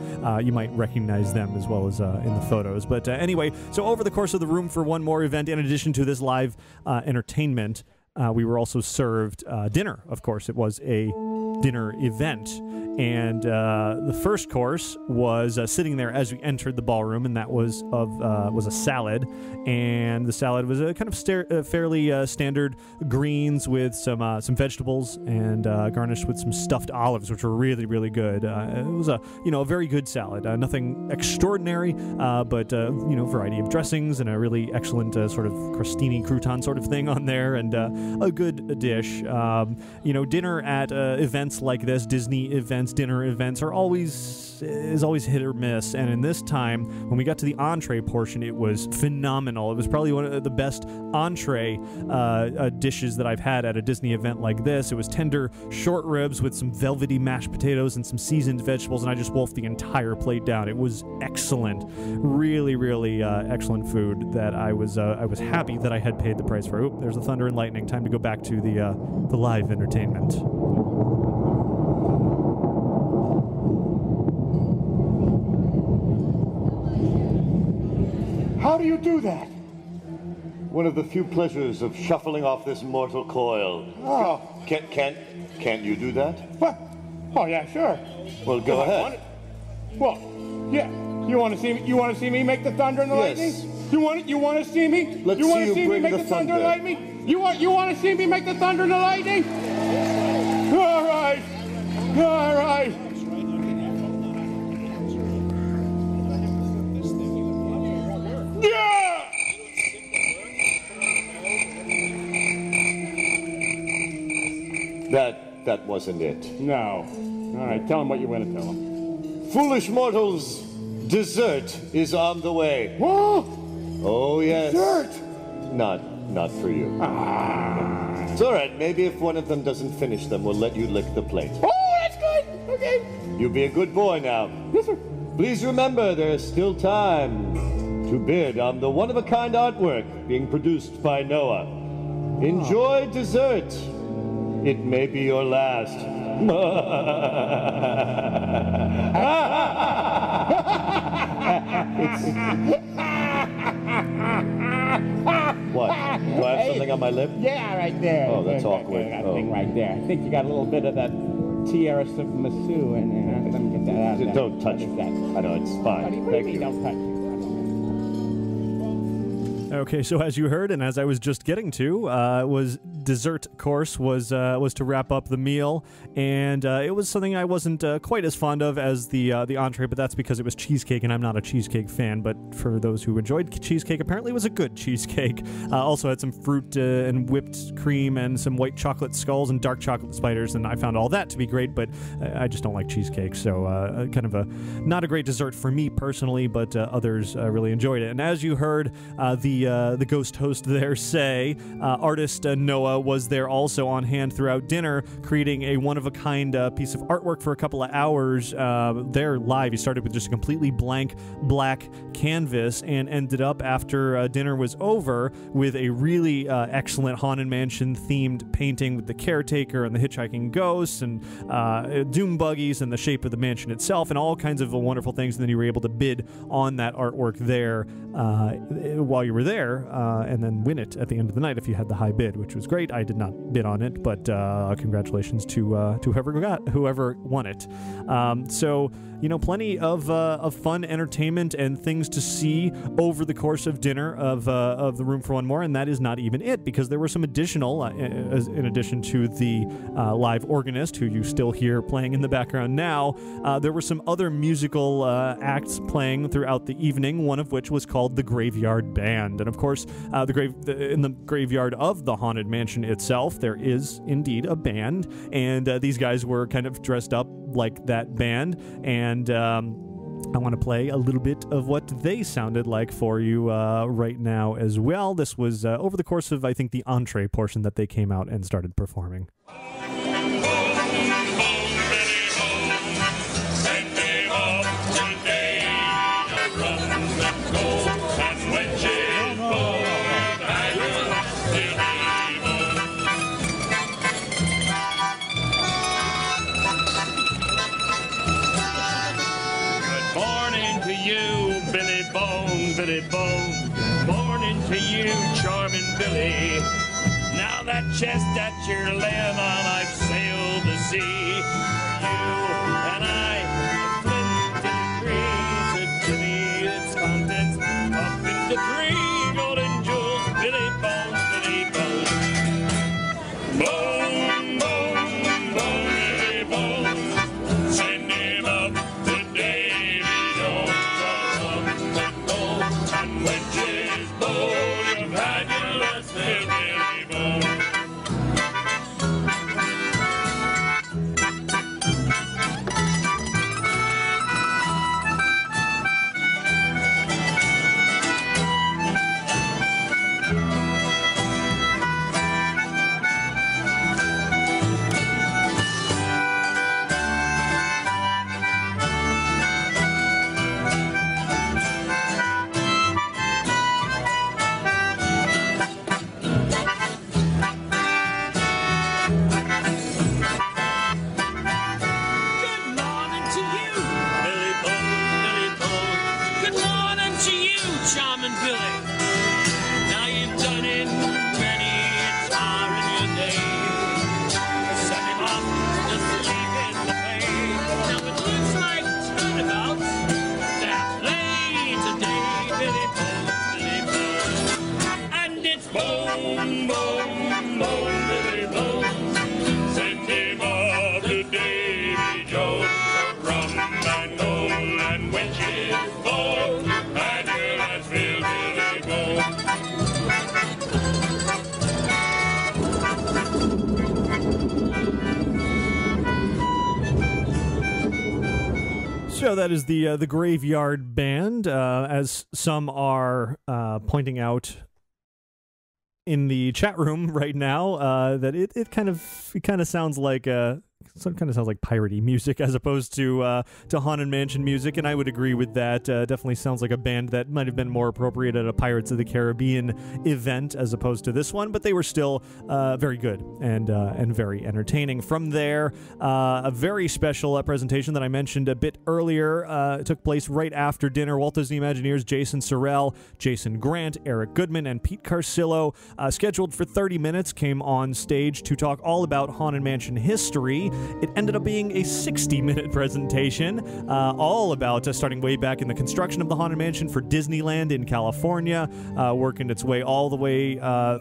You might recognize them as well as in the photos. But anyway, so over the course of the Room for One More event, in addition to this live entertainment, we were also served dinner. Of course, it was a dinner event, and the first course was sitting there as we entered the ballroom, and that was a salad, and the salad was a kind of fairly standard greens with some vegetables and garnished with some stuffed olives, which were really, really good. It was a very good salad, nothing extraordinary, but variety of dressings and a really excellent sort of crostini crouton sort of thing on there, and a good dish. Dinner at events like this, Disney events, dinner events, are always hit or miss. And in this time, when we got to the entree portion, it was phenomenal. It was probably one of the best entree dishes that I've had at a Disney event like this. It was tender short ribs with some velvety mashed potatoes and some seasoned vegetables, and I just wolfed the entire plate down. It was excellent, really, really excellent food that I was happy that I had paid the price for. There's the thunder and lightning. Time to go back to the live entertainment. How do you do that? One of the few pleasures of shuffling off this mortal coil. Oh. Can't you do that? What? Oh yeah, sure. Well, go ahead. Well, yeah. You want to see me? You want to see me make the thunder and the lightning? You want to see me? Let's you want see to see you me bring make the the thunder thunder. and lightning? You want to see me make the thunder and the lightning? All right. All right. Yeah! That wasn't it. No. All right, tell him what you want to tell him. Foolish mortals, dessert is on the way. What? Oh, yes. Dessert? Not for you. It's all right. Maybe if one of them doesn't finish them, we'll let you lick the plate. Oh, that's good. Okay. You be a good boy now. Yes, sir. Please remember, there's still time to bid on the one-of-a-kind artwork being produced by Noah. Enjoy dessert. It may be your last. What? Do I have something on my lip? Yeah, right there. Oh, that's awkward. That thing right there. I think you got a little bit of that tiara massue in there. Let me get that out. Don't touch it. I know, it's fine. Thank you. Don't touch it. Okay, so as you heard, and as I was just getting to, was dessert course was to wrap up the meal, and it was something I wasn't quite as fond of as the entree, but that's because it was cheesecake, and I'm not a cheesecake fan. But for those who enjoyed cheesecake, apparently it was a good cheesecake. Also had some fruit and whipped cream and some white chocolate skulls and dark chocolate spiders, and I found all that to be great. But I just don't like cheesecake, so kind of not a great dessert for me personally. But others really enjoyed it, and as you heard, the ghost host there say, artist Noah was there also on hand throughout dinner, creating a one-of-a-kind piece of artwork for a couple of hours there live. He started with just a completely blank black canvas and ended up, after dinner was over, with a really excellent Haunted Mansion-themed painting with the caretaker and the hitchhiking ghosts and doom buggies and the shape of the mansion itself and all kinds of wonderful things. And then you were able to bid on that artwork there while you were there, and then win it at the end of the night if you had the high bid, which was great. I did not bid on it, but congratulations to whoever won it. So plenty of fun entertainment and things to see over the course of dinner of the Room for One More, and that is not even it, because there were some additional, in addition to the live organist, who you still hear playing in the background now, there were some other musical acts playing throughout the evening, one of which was called the Graveyard Band. And of course, in the graveyard of the Haunted Mansion itself, there is indeed a band, and these guys were kind of dressed up like that band, and I want to play a little bit of what they sounded like for you right now as well. This was over the course of, I think, the entree portion that they came out and started performing. Billy Bones, morning to you, charming Billy. Now that chest that you're laying on, I've sailed the sea. You and I, the flint and green, to divvy its contents up into 3 golden jewels. Billy Bones, Billy Bones. Bone, bone, bone, Billy Bones. Send him up to Davy Jones. Which is bold, you've had your last fill, Billy Bones. So that is the Graveyard Band, as some are pointing out in the chat room right now, that it kind of sounds like piratey music as opposed to Haunted Mansion music, and I would agree with that. Definitely sounds like a band that might have been more appropriate at a Pirates of the Caribbean event as opposed to this one, but they were still very good and very entertaining. From there, a very special presentation that I mentioned a bit earlier took place right after dinner. Walt Disney Imagineers Jason Sorrell, Jason Grant, Eric Goodman, and Pete Carcillo, scheduled for 30 minutes, came on stage to talk all about Haunted Mansion history. It ended up being a 60-minute presentation, all about starting way back in the construction of the Haunted Mansion for Disneyland in California, working its way all the way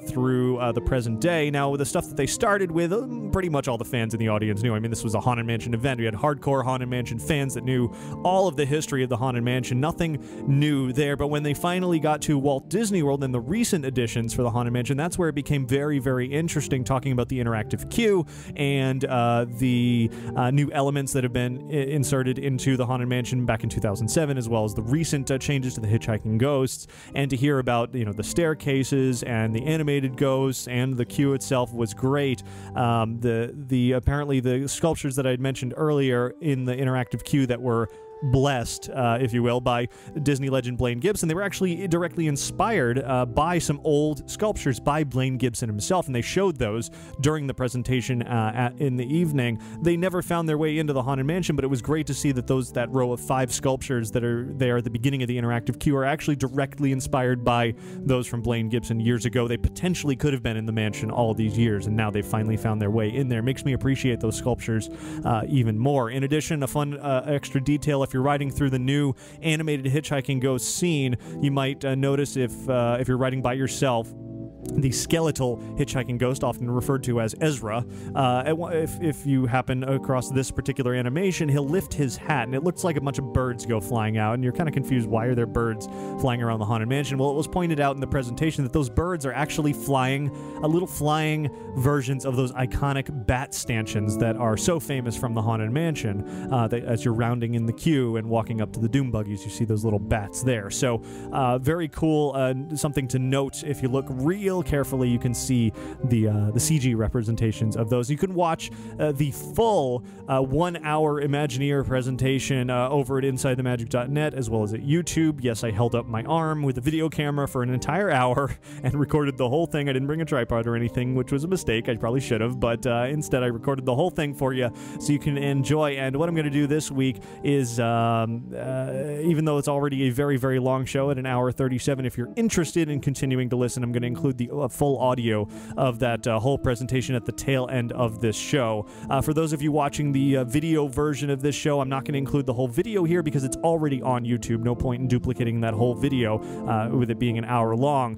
through the present day. Now, with the stuff that they started with, pretty much all the fans in the audience knew. I mean, this was a Haunted Mansion event. We had hardcore Haunted Mansion fans that knew all of the history of the Haunted Mansion. Nothing new there, but when they finally got to Walt Disney World and the recent additions for the Haunted Mansion, that's where it became very, very interesting, talking about the interactive queue and the new elements that have been inserted into the Haunted Mansion back in 2007, as well as the recent changes to the hitchhiking ghosts, and to hear about the staircases and the animated ghosts and the queue itself was great. Apparently the sculptures that I had mentioned earlier in the interactive queue that were blessed, if you will, by Disney legend Blaine Gibson. They were actually directly inspired by some old sculptures by Blaine Gibson himself, and they showed those during the presentation in the evening. They never found their way into the Haunted Mansion, but it was great to see that that row of 5 sculptures that are there at the beginning of the interactive queue are actually directly inspired by those from Blaine Gibson years ago. They potentially could have been in the mansion all these years, and now they finally found their way in there. Makes me appreciate those sculptures even more. In addition, a fun extra detail: if you're riding through the new animated hitchhiking ghost scene, you might notice if you're riding by yourself, the skeletal hitchhiking ghost, often referred to as Ezra. If you happen across this particular animation, he'll lift his hat, and it looks like a bunch of birds go flying out, and you're kind of confused, why are there birds flying around the Haunted Mansion? Well, it was pointed out in the presentation that those birds are actually flying versions of those iconic bat stanchions that are so famous from the Haunted Mansion. As you're rounding in the queue and walking up to the Doom Buggies, you see those little bats there. So very cool, something to note. If you look real carefully, you can see the CG representations of those. You can watch the full 1 hour Imagineer presentation over at InsideTheMagic.net, as well as at YouTube. Yes, I held up my arm with a video camera for an entire hour and recorded the whole thing. I didn't bring a tripod or anything, which was a mistake. I probably should have, but instead I recorded the whole thing for you so you can enjoy. And what I'm going to do this week is, even though it's already a very, very long show at an hour 37, if you're interested in continuing to listen, I'm going to include the full audio of that whole presentation at the tail end of this show. For those of you watching the video version of this show, I'm not going to include the whole video here because it's already on YouTube. No point in duplicating that whole video with it being an hour long.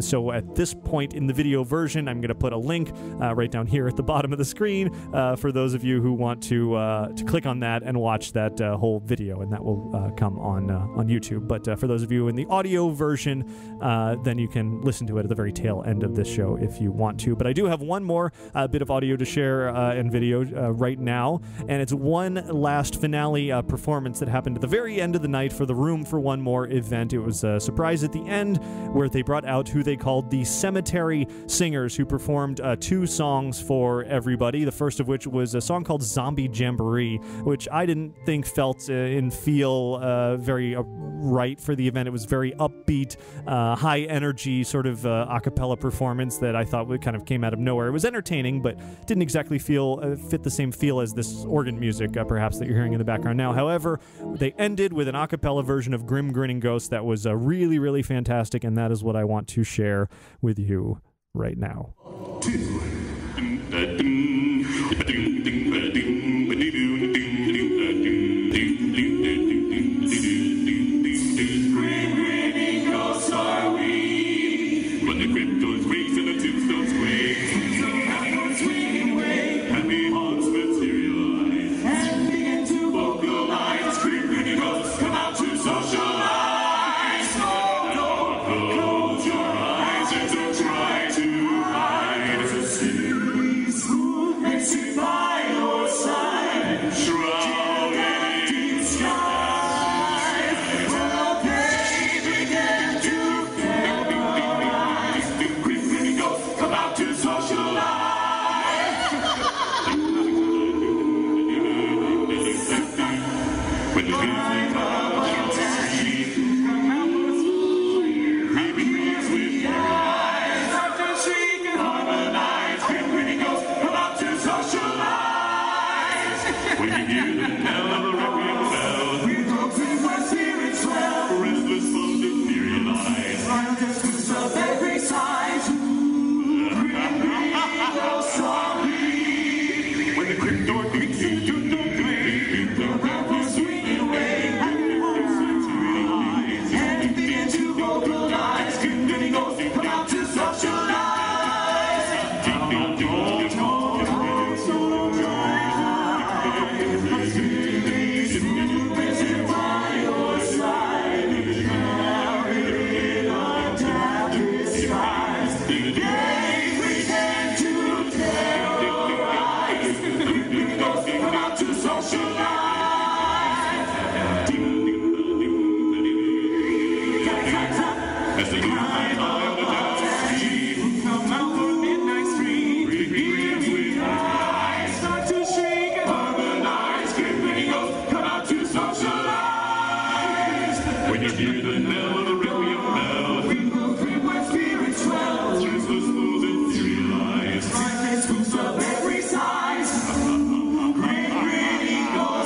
So at this point in the video version, I'm going to put a link right down here at the bottom of the screen for those of you who want to click on that and watch that whole video, and that will come on YouTube. But for those of you in the audio version, then you can listen to it at the very tail end of this show if you want to. But I do have one more bit of audio to share and video right now, and it's one last finale performance that happened at the very end of the night for the Room for One More event. It was a surprise at the end where they brought out who they called the Cemetery Singers, who performed 2 songs for everybody, the first of which was a song called Zombie Jamboree, which I didn't think felt and feel very right for the event. It was very upbeat, high energy sort of a cappella performance that I thought kind of came out of nowhere. It was entertaining, but didn't exactly fit the same feel as this organ music perhaps that you're hearing in the background now. However, they ended with an a cappella version of Grim Grinning Ghost that was really, really fantastic, and that is what I want to share with you right now. Every size, great, great, go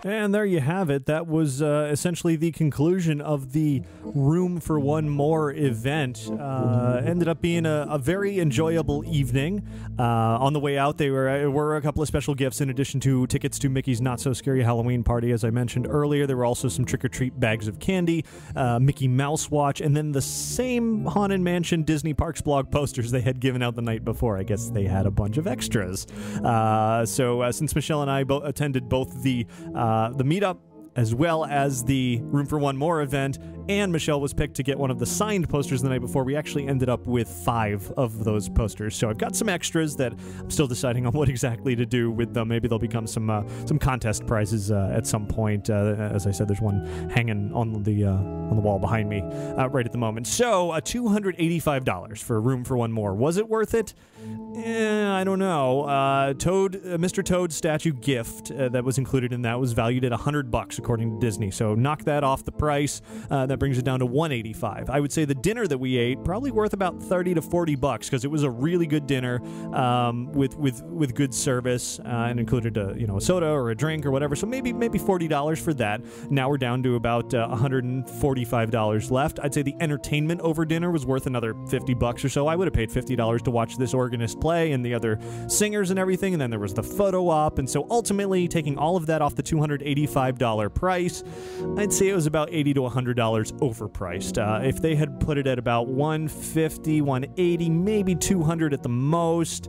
And there you have it. That was essentially the conclusion of the Room for One More event. Ended up being a very enjoyable evening. On the way out, there were a couple of special gifts in addition to tickets to Mickey's Not So Scary Halloween Party, as I mentioned earlier. There were also some trick-or-treat bags of candy, Mickey Mouse watch, and then the same Haunted Mansion Disney Parks blog posters they had given out the night before. I guess they had a bunch of extras. So since Michelle and I attended both the meetup as well as the Room for One More event, and Michelle was picked to get one of the signed posters the night before, we actually ended up with 5 of those posters. So I've got some extras that I'm still deciding on what exactly to do with them. Maybe they'll become some contest prizes at some point. As I said, there's one hanging on the wall behind me right at the moment. So $285 for Room for One More. Was it worth it? I don't know. Mr. Toad's statue gift that was included in that was valued at $100 according to Disney. So knock that off the price. That brings it down to $185. I would say the dinner that we ate probably worth about $30 to $40 because it was a really good dinner with good service and included a soda or a drink or whatever. So maybe $40 for that. Now we're down to about $145 left. I'd say the entertainment over dinner was worth another $50 or so. I would have paid $50 to watch this organist play and the other singers and everything, and then there was the photo op, and so ultimately taking all of that off the $285 price, I'd say it was about $80 to $100 overpriced. If they had put it at about $150, $180, maybe $200 at the most,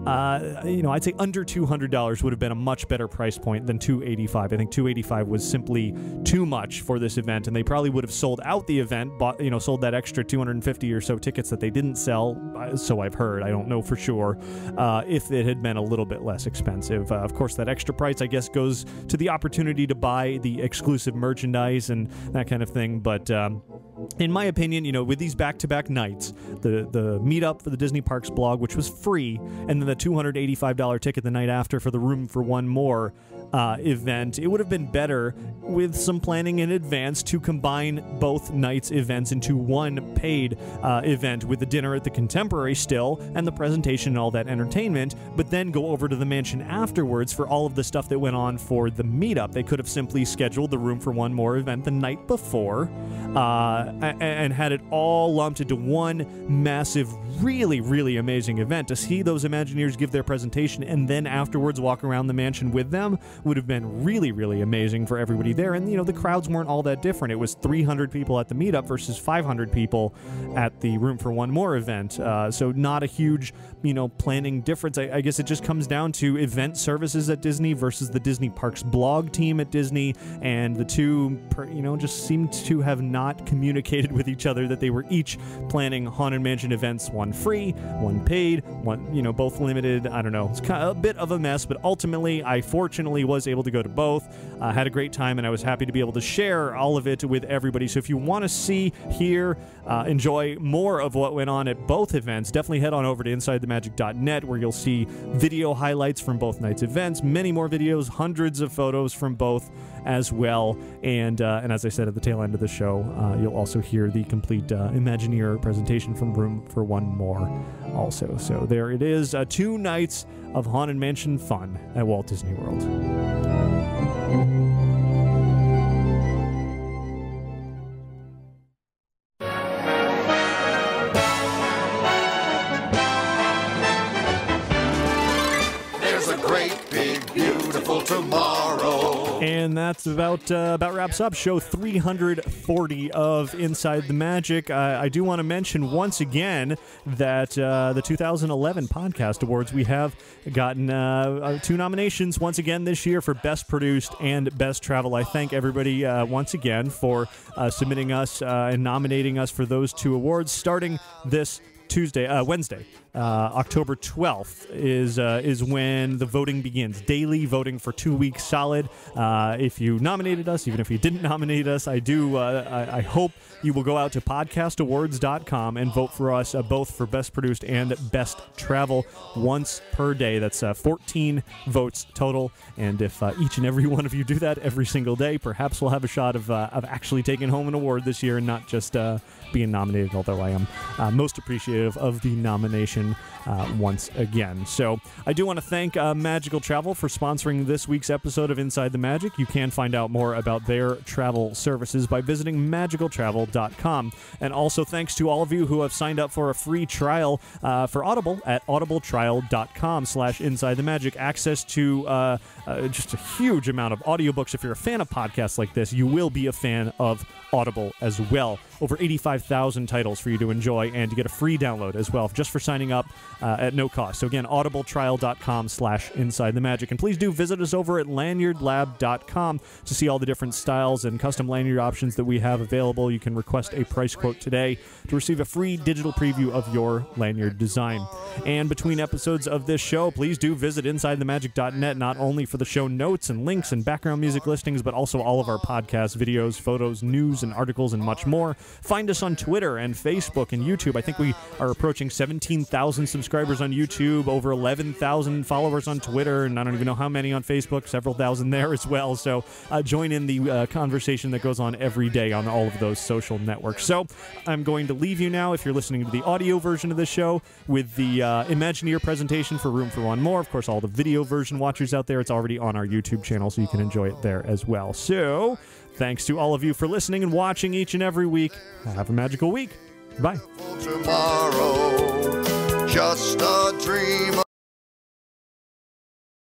I'd say under $200 would have been a much better price point than $285. I think $285 was simply too much for this event, and they probably would have sold out the event, sold that extra 250 or so tickets that they didn't sell, so I've heard. I don't know for sure, if it had been a little bit less expensive. Of course, that extra price, I guess, goes to the opportunity to buy the exclusive merchandise and that kind of thing, but in my opinion, with these back-to-back nights, the meetup for the Disney Parks blog, which was free, and then the $285 ticket the night after for the Room for One More event, it would have been better with some planning in advance to combine both nights' events into one paid event with the dinner at the Contemporary still and the presentation and all that entertainment, but then go over to the mansion afterwards for all of the stuff that went on for the meetup. They could have simply scheduled the Room for One More event the night before and had it all lumped into one massive, really, really amazing event. To see those Imagineers give their presentation and then afterwards walk around the mansion with them would have been really, really amazing for everybody there. And, the crowds weren't all that different. It was 300 people at the meetup versus 500 people at the Room for One More event. So not a huge, planning difference. I guess it just comes down to event services at Disney versus the Disney Parks blog team at Disney. And the two, just seemed to have not communicated with each other that they were each planning Haunted Mansion events, one free, one paid, one, both limited. I don't know. It's kind of a bit of a mess, but ultimately I fortunately was able to go to both. Had a great time, and I was happy to be able to share all of it with everybody. So if you want to see, hear, enjoy more of what went on at both events, definitely head on over to InsideTheMagic.net, where you'll see video highlights from both nights' events, many more videos, hundreds of photos from both as well. And as I said at the tail end of the show, you'll also hear the complete Imagineer presentation from Room for One More also. So there it is, 2 nights of Haunted Mansion fun at Walt Disney World. There's a great, big, beautiful tomorrow. And that's about wraps up show 340 of Inside the Magic. I do want to mention once again that the 2011 Podcast Awards, we have gotten 2 nominations once again this year for Best Produced and Best Travel. I thank everybody once again for submitting us and nominating us for those 2 awards. Starting this Wednesday, October 12th is when the voting begins. Daily voting for 2 weeks solid. If you nominated us, even if you didn't nominate us, I hope you will go out to podcastawards.com and vote for us both for Best Produced and Best Travel once per day. That's 14 votes total. And if each and every one of you do that every single day, perhaps we'll have a shot of actually taking home an award this year and not just being nominated, although I am most appreciative of the nomination Evacuation once again. So I do want to thank Magical Travel for sponsoring this week's episode of Inside the Magic. You can find out more about their travel services by visiting magicaltravel.com. And also thanks to all of you who have signed up for a free trial for Audible at audibletrial.com/InsideTheMagic. Access to just a huge amount of audiobooks. If you're a fan of podcasts like this, you will be a fan of Audible as well. Over 85,000 titles for you to enjoy and to get a free download as well, just for signing up at no cost. So again, audibletrial.com/InsideTheMagic. And please do visit us over at lanyardlab.com to see all the different styles and custom lanyard options that we have available. You can request a price quote today to receive a free digital preview of your lanyard design. And between episodes of this show, please do visit InsideTheMagic.net, not only for the show notes and links and background music listings, but also all of our podcasts, videos, photos, news, and articles, and much more. Find us on Twitter and Facebook and YouTube. I think we are approaching 17,000 subscribers on YouTube, over 11,000 followers on Twitter, and I don't even know how many on Facebook, several thousand there as well. So join in the conversation that goes on every day on all of those social networks. So I'm going to leave you now, if you're listening to the audio version of the show, with the Imagineer presentation for Room for One More. Of course, all the video version watchers out there, it's already on our YouTube channel, so you can enjoy it there as well. So thanks to all of you for listening and watching each and every week. Have a magical week. Bye. Tomorrow, just a dream.